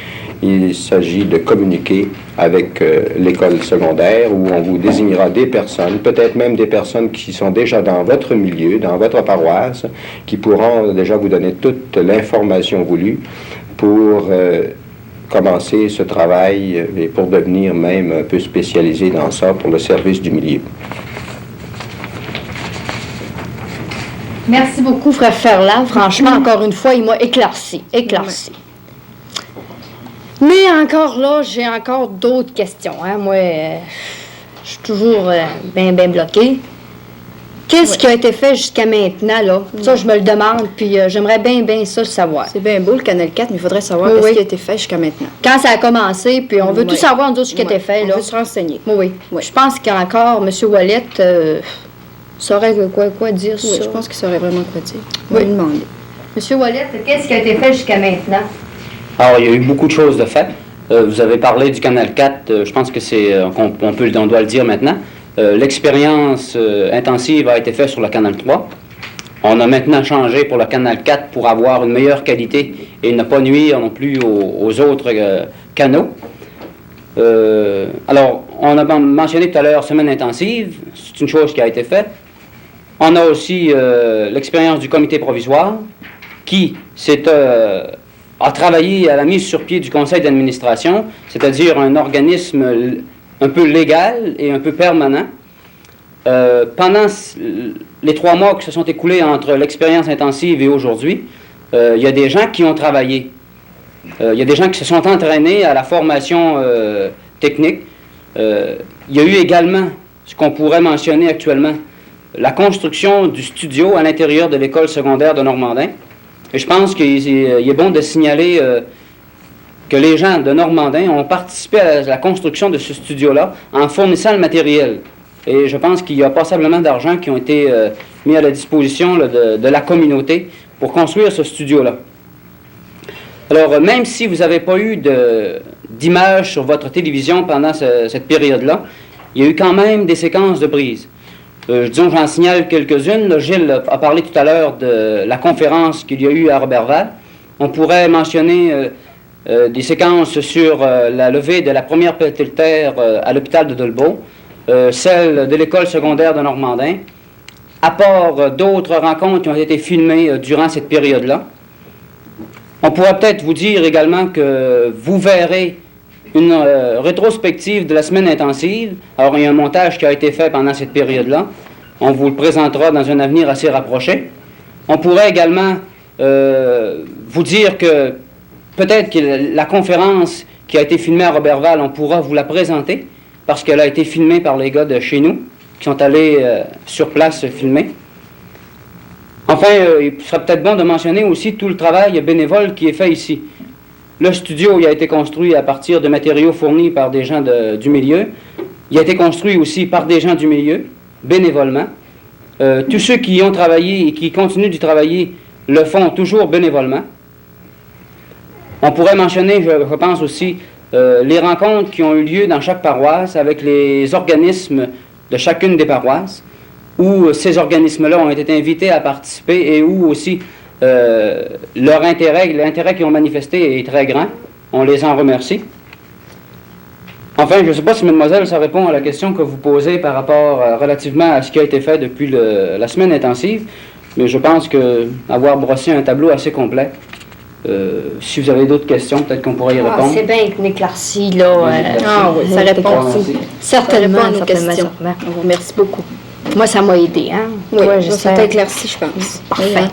il s'agit de communiquer avec l'école secondaire où on vous désignera des personnes, peut-être même des personnes qui sont déjà dans votre milieu, dans votre paroisse, qui pourront déjà vous donner toute l'information voulue pour commencer ce travail et pour devenir même un peu spécialisé dans ça pour le service du milieu. Merci beaucoup, frère Ferland. Franchement, encore une fois, il m'a éclairci. Mais encore là, j'ai encore d'autres questions. Hein. Moi, je suis toujours bien bloquée. Qu'est-ce qui a été fait jusqu'à maintenant, là? Ça, je me le demande, puis j'aimerais bien ça le savoir. C'est bien beau, le Canal 4, mais il faudrait savoir ce qui a été fait jusqu'à maintenant. Quand ça a commencé, puis on veut tout savoir, nous autres, ce qui a été fait, là. On veut se renseigner. Oui. Je pense qu'encore, M. Wallet saurait quoi dire sur ça. Je pense qu'il saurait vraiment quoi dire. On va lui demander. M. Wallet, qu'est-ce qui a été fait jusqu'à maintenant? Alors, il y a eu beaucoup de choses de faites. Vous avez parlé du Canal 4, je pense que on doit le dire maintenant. L'expérience intensive a été faite sur le Canal 3. On a maintenant changé pour le Canal 4 pour avoir une meilleure qualité et ne pas nuire non plus aux autres canaux. Alors, on a mentionné tout à l'heure semaine intensive, c'est une chose qui a été faite. On a aussi l'expérience du comité provisoire qui a travaillé à la mise sur pied du conseil d'administration, c'est-à-dire un organisme un peu légal et un peu permanent. Pendant les 3 mois qui se sont écoulés entre l'expérience intensive et aujourd'hui, il y a des gens qui ont travaillé. Il y a des gens qui se sont entraînés à la formation technique. Il y a eu également, ce qu'on pourrait mentionner actuellement, la construction du studio à l'intérieur de l'école secondaire de Normandin. Et je pense qu'il est bon de signaler que les gens de Normandin ont participé à la construction de ce studio-là en fournissant le matériel. Et je pense qu'il y a passablement d'argent qui ont été mis à la disposition de la communauté pour construire ce studio-là. Alors, même si vous n'avez pas eu d'image sur votre télévision pendant cette période-là, il y a eu quand même des séquences de brise. Disons, j'en signale quelques-unes. Gilles a parlé tout à l'heure de la conférence qu'il y a eu à Roberval. On pourrait mentionner des séquences sur la levée de la première pelletère à l'hôpital de Dolbeau, celle de l'école secondaire de Normandin, à part d'autres rencontres qui ont été filmées durant cette période-là. On pourrait peut-être vous dire également que vous verrez une rétrospective de la semaine intensive. Alors, il y a un montage qui a été fait pendant cette période-là. On vous le présentera dans un avenir assez rapproché. On pourrait également vous dire que peut-être que la conférence qui a été filmée à Roberval, on pourra vous la présenter parce qu'elle a été filmée par les gars de chez nous qui sont allés sur place filmer. Enfin, il serait peut-être bon de mentionner aussi tout le travail bénévole qui est fait ici. Le studio il a été construit à partir de matériaux fournis par des gens du milieu. Il a été construit aussi par des gens du milieu, bénévolement. Tous ceux qui y ont travaillé et qui continuent d'y travailler le font toujours bénévolement. On pourrait mentionner, je pense aussi, les rencontres qui ont eu lieu dans chaque paroisse avec les organismes de chacune des paroisses, où ces organismes-là ont été invités à participer et où aussi l'intérêt qu'ils ont manifesté est très grand. On les en remercie. Enfin, je ne sais pas si mademoiselle, ça répond à la question que vous posez par rapport relativement à ce qui a été fait depuis la semaine intensive, mais je pense qu'avoir brossé un tableau assez complet, si vous avez d'autres questions, peut-être qu'on pourrait y répondre. C'est bien éclairci, là. Oui, ça répond. Certainement, à nos questions. On vous remercie beaucoup. Moi, ça m'a aidé, hein? Oui, ça t'a éclairci, je pense. Parfait.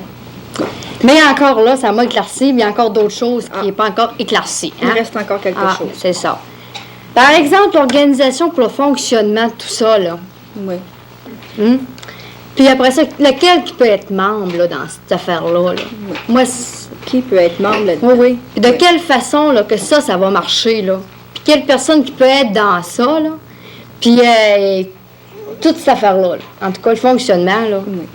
Mais encore là, ça m'a éclairci, mais il y a encore d'autres choses qui n'est pas encore éclaircies. Hein? Il reste encore quelque chose. C'est ça. Par exemple, l'organisation pour le fonctionnement de tout ça, là. Oui. Puis après ça, lequel qui peut être membre là, dans cette affaire-là? Là? Oui. Moi, qui peut être membre là-dedans? Oui. De quelle façon là, que ça va marcher, là? Puis quelle personne qui peut être dans ça, là? Puis toute cette affaire-là, là. En tout cas, le fonctionnement, là. Oui.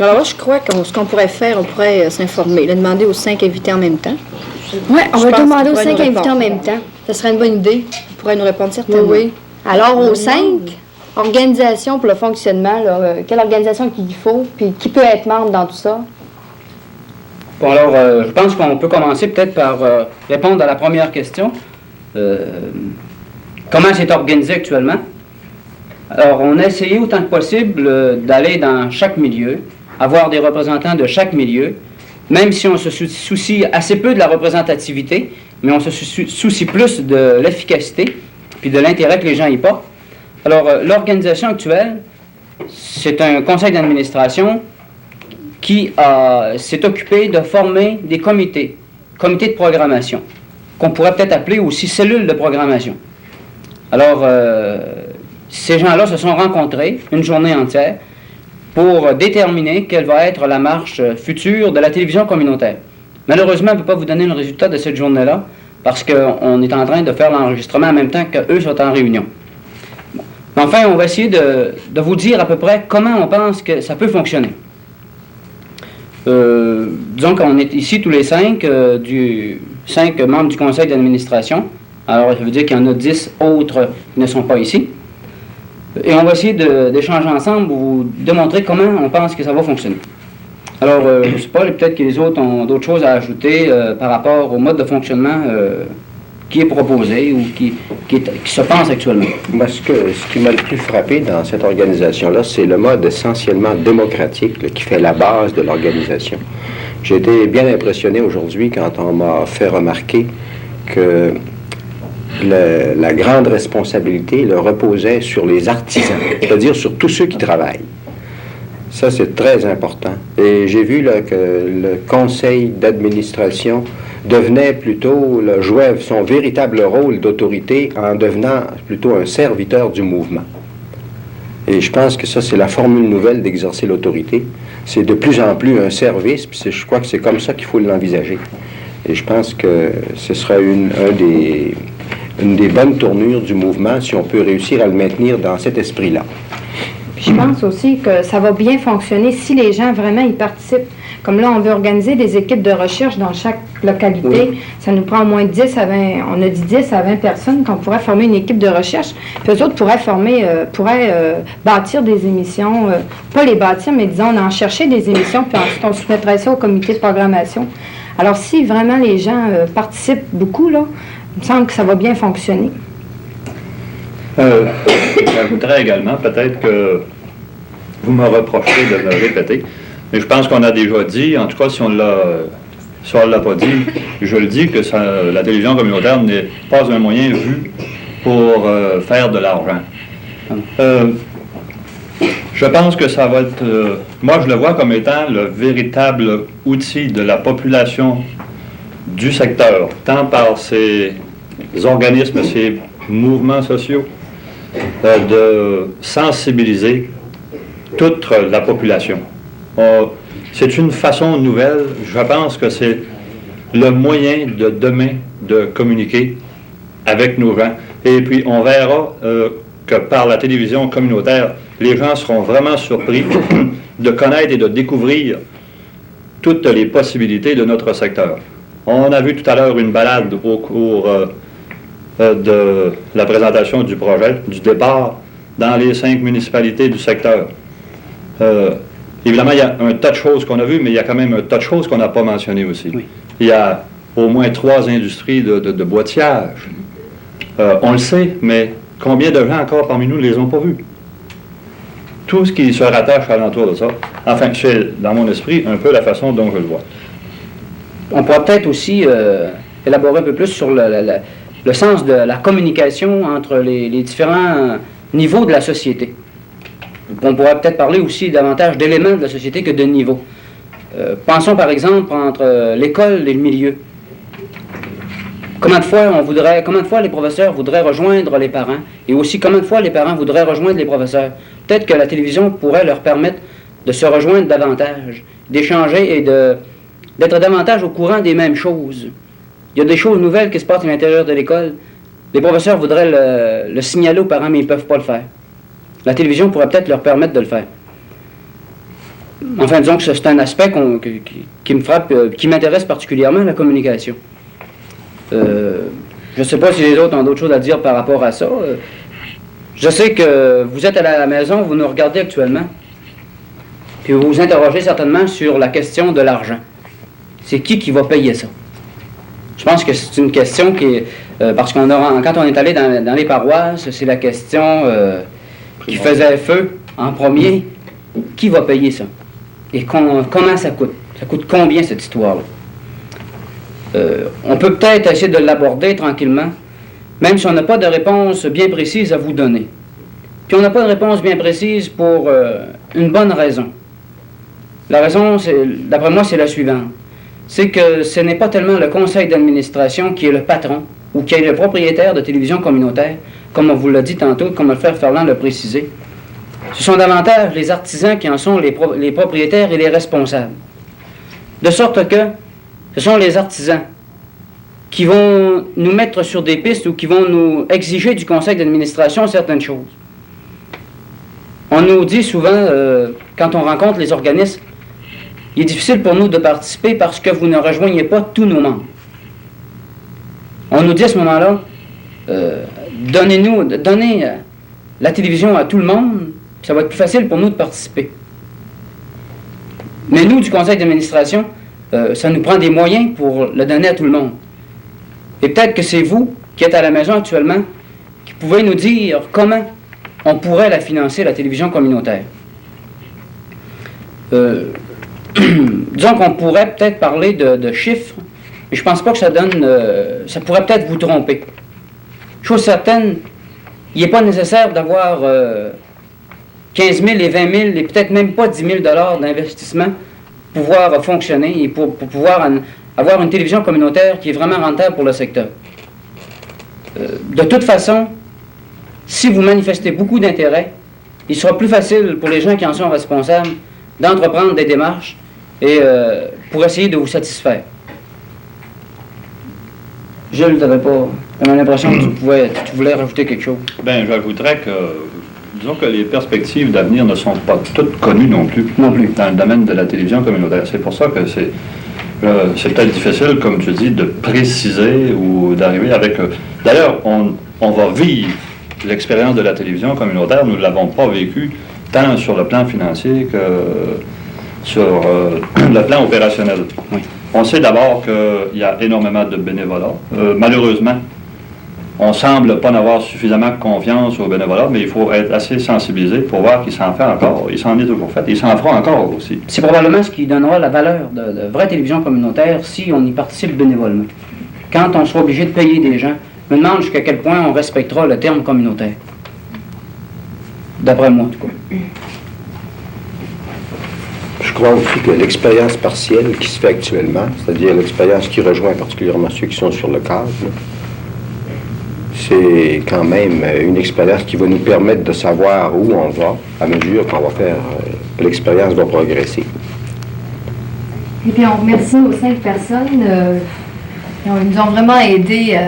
Alors là, je crois que ce qu'on pourrait faire, on pourrait s'informer, demander aux 5 invités en même temps. Oui, on va demander aux 5 invités en même temps. Ça serait une bonne idée. Ils pourraient nous répondre certainement. Oui. Alors, aux 5, organisation pour le fonctionnement, là, quelle organisation qu'il faut, puis qui peut être membre dans tout ça? Bon, alors, je pense qu'on peut commencer peut-être par répondre à la première question. Comment c'est organisé actuellement? Alors, on a essayé autant que possible d'aller dans chaque milieu, avoir des représentants de chaque milieu, même si on se soucie assez peu de la représentativité, mais on se soucie plus de l'efficacité puis de l'intérêt que les gens y portent. Alors, l'organisation actuelle, c'est un conseil d'administration qui s'est occupé de former des comités de programmation, qu'on pourrait peut-être appeler aussi cellules de programmation. Alors, ces gens-là se sont rencontrés une journée entière pour déterminer quelle va être la marche future de la télévision communautaire. Malheureusement, on ne peut pas vous donner le résultat de cette journée-là parce qu'on est en train de faire l'enregistrement en même temps qu'eux sont en réunion. Bon. Enfin, on va essayer de vous dire à peu près comment on pense que ça peut fonctionner. Disons qu'on est ici tous les 5 membres du conseil d'administration. Alors, ça veut dire qu'il y en a 10 autres qui ne sont pas ici. Et on va essayer d'échanger ensemble pour vous démontrer comment on pense que ça va fonctionner. Alors, je ne sais pas, peut-être que les autres ont d'autres choses à ajouter par rapport au mode de fonctionnement qui est proposé ou qui se pense actuellement. Moi, ce qui m'a le plus frappé dans cette organisation-là, c'est le mode essentiellement démocratique là, qui fait la base de l'organisation. J'ai été bien impressionné aujourd'hui quand on m'a fait remarquer que la grande responsabilité le reposait sur les artisans, c'est-à-dire sur tous ceux qui travaillent. Ça, c'est très important. Et j'ai vu là, que le conseil d'administration devenait plutôt, jouait son véritable rôle d'autorité en devenant plutôt un serviteur du mouvement. Et je pense que ça, c'est la formule nouvelle d'exercer l'autorité. C'est de plus en plus un service, puis je crois que c'est comme ça qu'il faut l'envisager. Et je pense que ce sera une des bonnes tournures du mouvement si on peut réussir à le maintenir dans cet esprit-là. Puis je pense aussi que ça va bien fonctionner si les gens vraiment y participent. Comme là, on veut organiser des équipes de recherche dans chaque localité. Oui. Ça nous prend au moins 10 à 20, on a dit 10 à 20 personnes qu'on pourrait former une équipe de recherche. Puis eux autres pourraient bâtir des émissions, pas les bâtir, mais disons, en chercher des émissions, puis ensuite on soumettrait ça au comité de programmation. Alors si vraiment les gens participent beaucoup, là, il me semble que ça va bien fonctionner. J'ajouterais également, peut-être que vous me reprochez de me répéter, mais je pense qu'on a déjà dit, en tout cas si on ne l'a pas dit, je le dis que la télévision communautaire n'est pas un moyen vu pour faire de l'argent. Je pense que ça va être, moi je le vois comme étant le véritable outil de la population du secteur, tant par ces organismes, ces mouvements sociaux, de sensibiliser toute la population. C'est une façon nouvelle, je pense que c'est le moyen de demain de communiquer avec nos gens. Et puis on verra que par la télévision communautaire, les gens seront vraiment surpris de connaître et de découvrir toutes les possibilités de notre secteur. On a vu tout à l'heure une balade au cours de la présentation du projet, du départ dans les 5 municipalités du secteur. Évidemment, il y a un tas de choses qu'on a vues, mais il y a quand même un tas de choses qu'on n'a pas mentionnées aussi. Oui. Il y a au moins 3 industries de boîtillage. On le sait, mais combien de gens encore parmi nous ne les ont pas vues? Tout ce qui se rattache alentour de ça. Enfin, c'est dans mon esprit un peu la façon dont je le vois. On pourrait peut-être aussi élaborer un peu plus sur le sens de la communication entre les différents niveaux de la société. On pourrait peut-être parler aussi davantage d'éléments de la société que de niveaux. Pensons par exemple entre l'école et le milieu. Combien de fois les professeurs voudraient rejoindre les parents et aussi combien de fois les parents voudraient rejoindre les professeurs. Peut-être que la télévision pourrait leur permettre de se rejoindre davantage, d'échanger et d'être davantage au courant des mêmes choses. Il y a des choses nouvelles qui se passent à l'intérieur de l'école. Les professeurs voudraient le signaler aux parents, mais ils ne peuvent pas le faire. La télévision pourrait peut-être leur permettre de le faire. Enfin, disons que c'est un aspect qui me frappe, qui m'intéresse particulièrement, la communication. Je ne sais pas si les autres ont d'autres choses à dire par rapport à ça. Je sais que vous êtes à la maison, vous nous regardez actuellement, puis vous vous interrogez certainement sur la question de l'argent. C'est qui va payer ça? Je pense que c'est une question qui est... parce quand on est allé dans les paroisses, c'est la question qui faisait feu en premier. Qui va payer ça? Et comment ça coûte? Ça coûte combien cette histoire-là? On peut peut-être essayer de l'aborder tranquillement, même si on n'a pas de réponse bien précise à vous donner. Puis on n'a pas de réponse bien précise pour une bonne raison. La raison, d'après moi, c'est la suivante. C'est que ce n'est pas tellement le conseil d'administration qui est le patron ou qui est le propriétaire de télévision communautaire, comme on vous l'a dit tantôt, comme le frère Ferland l'a précisé. Ce sont davantage les artisans qui en sont les propriétaires et les responsables. De sorte que ce sont les artisans qui vont nous mettre sur des pistes ou qui vont nous exiger du conseil d'administration certaines choses. On nous dit souvent, quand on rencontre les organismes, il est difficile pour nous de participer parce que vous ne rejoignez pas tous nos membres. On nous dit à ce moment-là, donnez la télévision à tout le monde, ça va être plus facile pour nous de participer. Mais nous, du conseil d'administration, ça nous prend des moyens pour le donner à tout le monde. Et peut-être que c'est vous qui êtes à la maison actuellement qui pouvez nous dire comment on pourrait la financer, la télévision communautaire. Disons qu'on pourrait peut-être parler de chiffres, mais je ne pense pas que ça donne... ça pourrait peut-être vous tromper. Chose certaine, il n'est pas nécessaire d'avoir 15 000 et 20 000 et peut-être même pas 10 000 $ d'investissement pour pouvoir fonctionner et pour pouvoir avoir une télévision communautaire qui est vraiment rentable pour le secteur. De toute façon, si vous manifestez beaucoup d'intérêt, il sera plus facile pour les gens qui en sont responsables d'entreprendre des démarches et pour essayer de vous satisfaire. Gilles, tu n'avais pas... On a l'impression que tu voulais rajouter quelque chose. Bien, j'ajouterais que, disons que les perspectives d'avenir ne sont pas toutes connues non plus dans le domaine de la télévision communautaire. C'est pour ça que c'est peut-être difficile, comme tu dis, de préciser ou d'arriver avec... D'ailleurs, on va vivre l'expérience de la télévision communautaire. Nous ne l'avons pas vécue tant sur le plan financier que sur le plan opérationnel. Oui. On sait d'abord qu'il y a énormément de bénévolat. Malheureusement, on ne semble pas avoir suffisamment confiance au bénévolat, mais il faut être assez sensibilisé pour voir qu'il s'en fait encore. Il s'en est toujours fait. Il s'en fera encore aussi. C'est probablement ce qui donnera la valeur de vraie télévision communautaire si on y participe bénévolement. Quand on sera obligé de payer des gens, je me demande jusqu'à quel point on respectera le terme communautaire. D'après moi, en tout cas. Je crois aussi que l'expérience partielle qui se fait actuellement, c'est-à-dire l'expérience qui rejoint particulièrement ceux qui sont sur le cadre, c'est quand même une expérience qui va nous permettre de savoir où on va à mesure qu'on va faire, l'expérience va progresser. Et puis on remercie nos 5 personnes. Ils nous ont vraiment aidés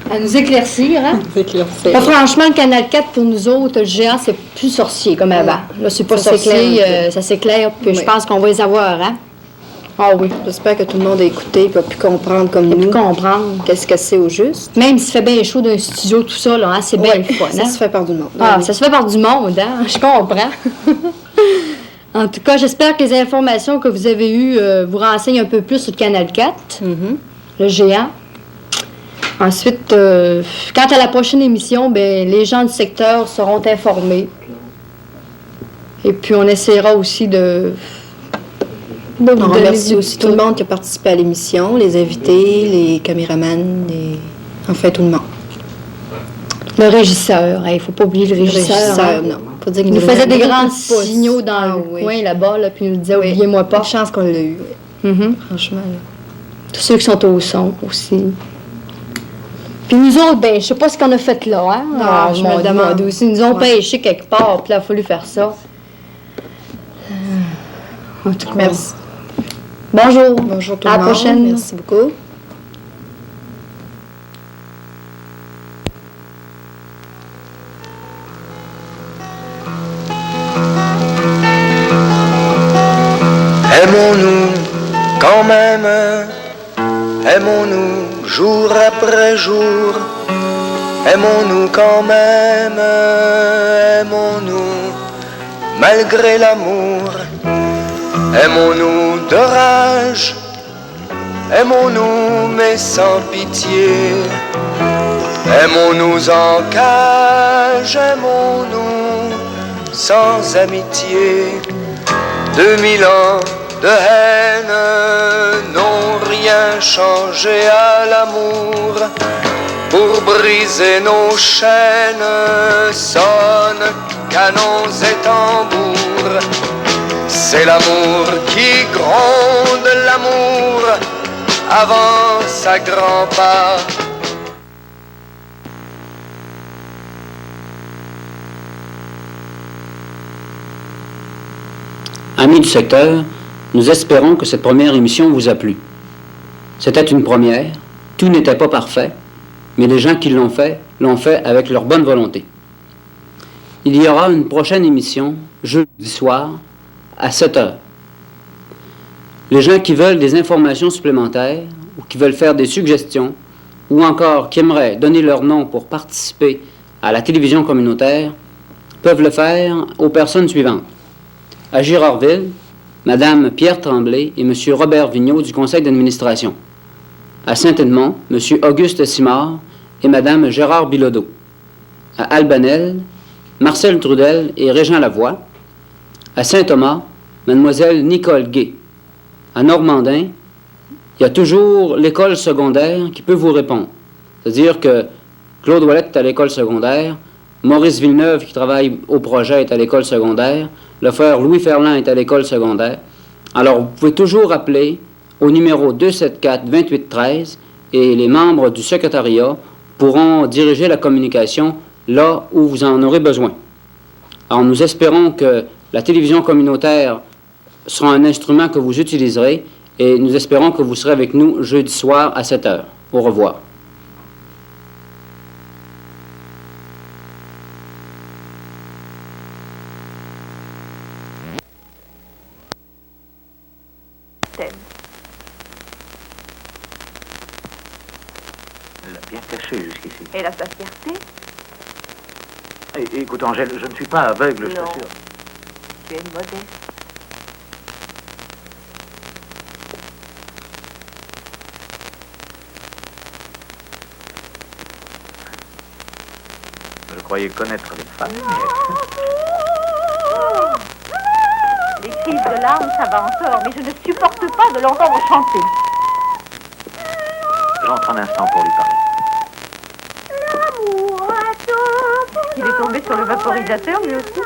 à nous éclaircir, hein? Là, franchement, le Canal 4, pour nous autres, le géant, c'est plus sorcier comme avant. Là, c'est pas sorcier, ça s'éclaire, puis je pense qu'on va les avoir, hein? Ah oui, j'espère que tout le monde a écouté et a pu comprendre comme nous. Comprendre. Qu'est-ce que c'est au juste. Même s'il fait bien chaud d'un studio, tout ça, là, hein, c'est bien le fun, ça se fait par du monde. Ah, ça se fait par du monde, hein? Je comprends. En tout cas, j'espère que les informations que vous avez eues vous renseignent un peu plus sur le Canal 4, le géant. Ensuite, quant à la prochaine émission, ben, les gens du secteur seront informés. Et puis, on essaiera aussi de on remercie aussi tout le monde qui a participé à l'émission, les invités, les caméramans, enfin tout le monde. Le régisseur, il ne faut pas oublier le régisseur. Non. Faut dire il nous faisait des grands signaux dans le coin là-bas, là, puis il nous disait, oubliez-moi pas. Une chance qu'on l'a eu, franchement. Là. Tous ceux qui sont au son aussi. Puis nous autres, ben, je sais pas ce qu'on a fait là, hein? Ah, je me demande aussi. Ils nous ont pêché quelque part, puis là, il a fallu faire ça. En tout cas, merci. Bonjour. Bonjour tout le monde. À la prochaine. Merci beaucoup. Aimons-nous quand même, aimons-nous jour après jour, aimons-nous quand même, aimons-nous malgré l'amour, aimons-nous de rage, aimons-nous mais sans pitié, aimons-nous en cage, aimons-nous sans amitié. 2000 ans de haine n'ont rien changé à l'amour. Pour briser nos chaînes, sonnent canons et tambours. C'est l'amour qui gronde, l'amour avance à grands pas. Amis du secteur, nous espérons que cette première émission vous a plu. C'était une première, tout n'était pas parfait, mais les gens qui l'ont fait avec leur bonne volonté. Il y aura une prochaine émission, jeudi soir, à 7 heures. Les gens qui veulent des informations supplémentaires, ou qui veulent faire des suggestions, ou encore qui aimeraient donner leur nom pour participer à la télévision communautaire, peuvent le faire aux personnes suivantes. À Girardville, Mme Pierre Tremblay et M. Robert Vigneault du conseil d'administration. À Saint-Edmond, M. Auguste Simard et Mme Gérard Bilodeau. À Albanel, Marcel Trudel et Régent Lavoie. À Saint-Thomas, Mlle Nicole Gay. À Normandin, il y a toujours l'école secondaire qui peut vous répondre. C'est-à-dire que Claude Ouellette est à l'école secondaire, Maurice Villeneuve, qui travaille au projet, est à l'école secondaire, le frère Louis Ferland est à l'école secondaire. Alors, vous pouvez toujours appeler au numéro 274-2813 et les membres du secrétariat pourront diriger la communication là où vous en aurez besoin. Alors, nous espérons que la télévision communautaire sera un instrument que vous utiliserez et nous espérons que vous serez avec nous jeudi soir à 7 heures. Au revoir. Bien caché jusqu'ici. Et la sa fierté? Écoute, Angèle, je ne suis pas aveugle, je t'assure. Tu es modeste. Je croyais connaître les femmes. Les crises de larmes, ça va encore, mais je ne supporte pas de l'entendre chanter. J'entre un instant pour lui parler. Il est tombé sur le vaporisateur, lui aussi.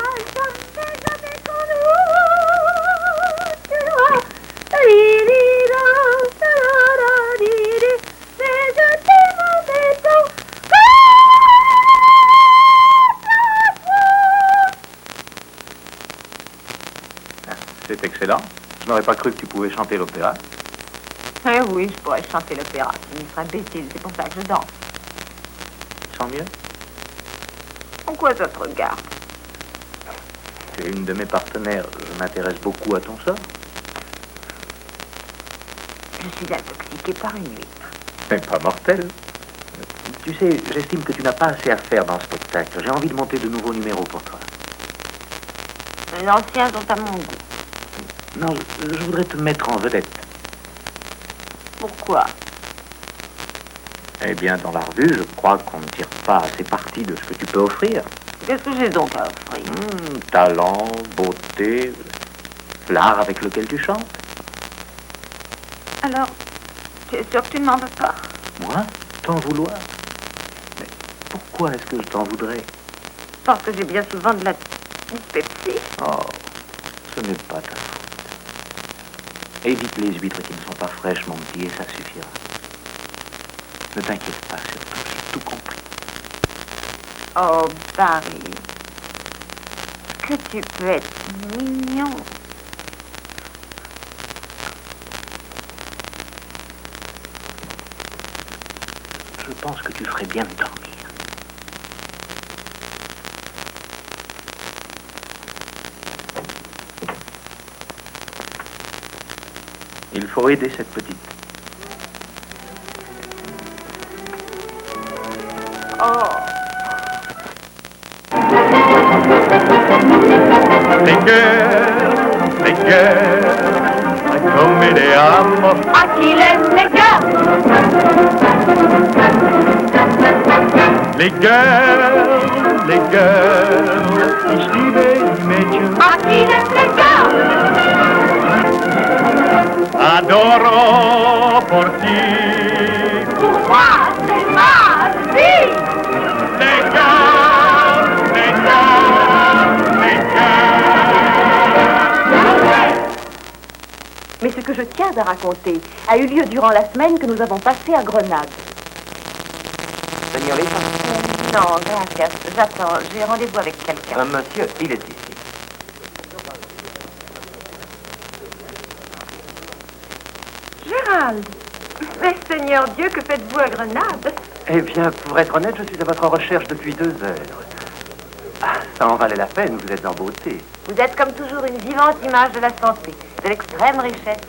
C'est excellent. Je n'aurais pas cru que tu pouvais chanter l'opéra. Eh oui, je pourrais chanter l'opéra. C'est une imbécile, c'est pour ça que je danse. Sans mieux. Pourquoi ça te regarde? Tu es une de mes partenaires. Je m'intéresse beaucoup à ton sort. Je suis intoxiquée par une huître. Mais pas mortel. Tu sais, j'estime que tu n'as pas assez à faire dans ce spectacle. J'ai envie de monter de nouveaux numéros pour toi. Les anciens sont à mon goût. Non, je voudrais te mettre en vedette. Pourquoi? Eh bien, dans la revue, je crois qu'on ne tire pas assez parti de ce que tu peux offrir. Qu'est-ce que j'ai donc à offrir? Talent, beauté, l'art avec lequel tu chantes. Alors, tu es sûr que tu ne m'en veux pas? Moi? T'en vouloir? Mais pourquoi est-ce que je t'en voudrais? Parce que j'ai bien souvent de la Pepsi. Oh, ce n'est pas ta faute. Évite les huîtres qui ne sont pas fraîches, mon petit, et ça suffira. Ne t'inquiète pas, surtout, j'ai tout compris. Oh, Barry, que tu peux être mignon. Je pense que tu ferais bien de dormir. Il faut aider cette petite. Oh. Les guerres, come le amo. Achilles, les gars. Les guerres, ich liebe die Mädchen. Achilles, les gars. Adoro porti. Pourquoi c'est ma vie? Les cœurs, les cœurs, les cœurs. Mais ce que je tiens à raconter a eu lieu durant la semaine que nous avons passée à Grenade. Señorita. Non, gracias. J'attends. J'ai rendez-vous avec quelqu'un. Monsieur, il est ici. Gérald! Mais Seigneur Dieu, que faites-vous à Grenade? Eh bien, pour être honnête, je suis à votre recherche depuis 2 heures. Ah, ça en valait la peine, vous êtes en beauté. Vous êtes comme toujours une vivante image de la santé, de l'extrême richesse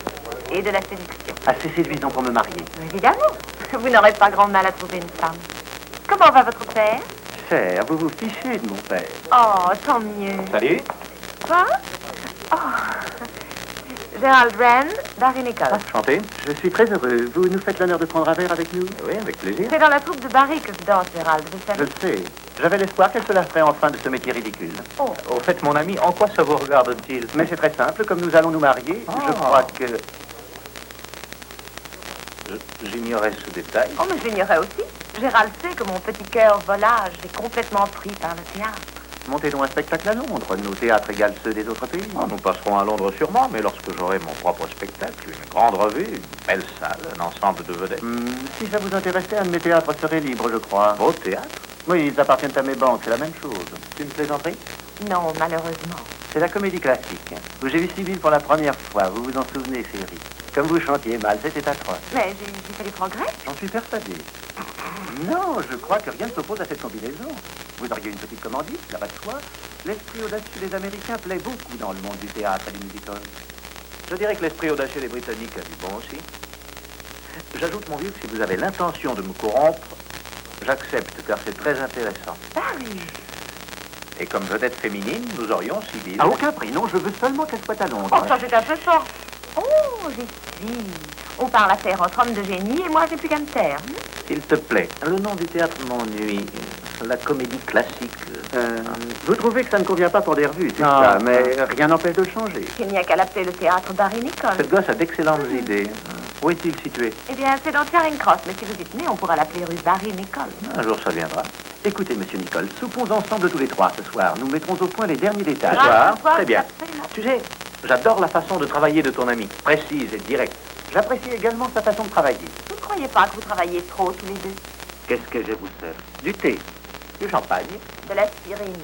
et de la séduction. Assez séduisant pour me marier. Évidemment, vous n'aurez pas grand mal à trouver une femme. Comment va votre père? Cher, vous vous fichez de mon père. Oh, tant mieux. Salut. Quoi? Oh. Gérald Rand, Barry Nichols. Enchanté. Je suis très heureux. Vous nous faites l'honneur de prendre un verre avec nous? Oui, avec plaisir. C'est dans la troupe de Barry que je danse, Gérald, vous Je savez. le sais. J'avais l'espoir qu'elle se la ferait enfin de ce métier ridicule. Oh. Au fait, mon ami, en quoi ça vous regarde-t-il? Mais c'est très simple. Comme nous allons nous marier, je crois que... J'ignorais ce détail. Oh, mais j'ignorais aussi. Gérald sait que mon petit cœur volage est complètement pris par le théâtre. Montez-nous un spectacle à Londres. Nos théâtres égalent ceux des autres pays. Nous passerons à Londres sûrement, mais lorsque j'aurai mon propre spectacle, une grande revue, une belle salle, un ensemble de vedettes. Si ça vous intéressait, un de mes théâtres serait libre, je crois. Vos théâtres? Oui, ils appartiennent à mes banques, c'est la même chose. C'est une plaisanterie? Non, malheureusement. C'est la comédie classique, où j'ai vu Sibylle pour la première fois. Vous vous en souvenez, chérie? Comme vous chantiez mal, c'était atroce. Mais j'ai fait des progrès. J'en suis persuadé. Non, je crois que rien ne s'oppose à cette combinaison. Vous auriez une petite commandite, là bas de soi. L'esprit audacieux des Américains plaît beaucoup dans le monde du théâtre et du musical. Je dirais que l'esprit audacieux des Britanniques a du bon aussi. J'ajoute, mon vieux, que si vous avez l'intention de me corrompre, j'accepte, car c'est très intéressant. Barry! Et comme vedette féminine, nous aurions Sibylle. À aucun prix, non, je veux seulement qu'elle soit à Londres. Oh, ça c'est un peu fort. Oh, j'y suis. On parle affaire entre hommes de génie et moi j'ai plus qu'à me taire. S'il te plaît, le nom du théâtre m'ennuie. La comédie classique. Vous trouvez que ça ne convient pas pour des revues, c'est ça, mais rien n'empêche de le changer. Il n'y a qu'à l'appeler le théâtre Barry Nichols. Cette gosse a d'excellentes idées. Où est-il situé? Eh bien, c'est dans Charing Cross, mais si vous y tenez, on pourra l'appeler rue Barry Nichols. Un jour, ça viendra. Écoutez, monsieur Nichols, soupons ensemble tous les trois ce soir. Nous mettrons au point les derniers détails. Très bien. Tu sais, j'adore la façon de travailler de ton ami, précise et directe. J'apprécie également sa façon de travailler. Vous ne croyez pas que vous travaillez trop tous les deux? Qu'est-ce que je vous sers? Du thé, du champagne. De la Pyrénie.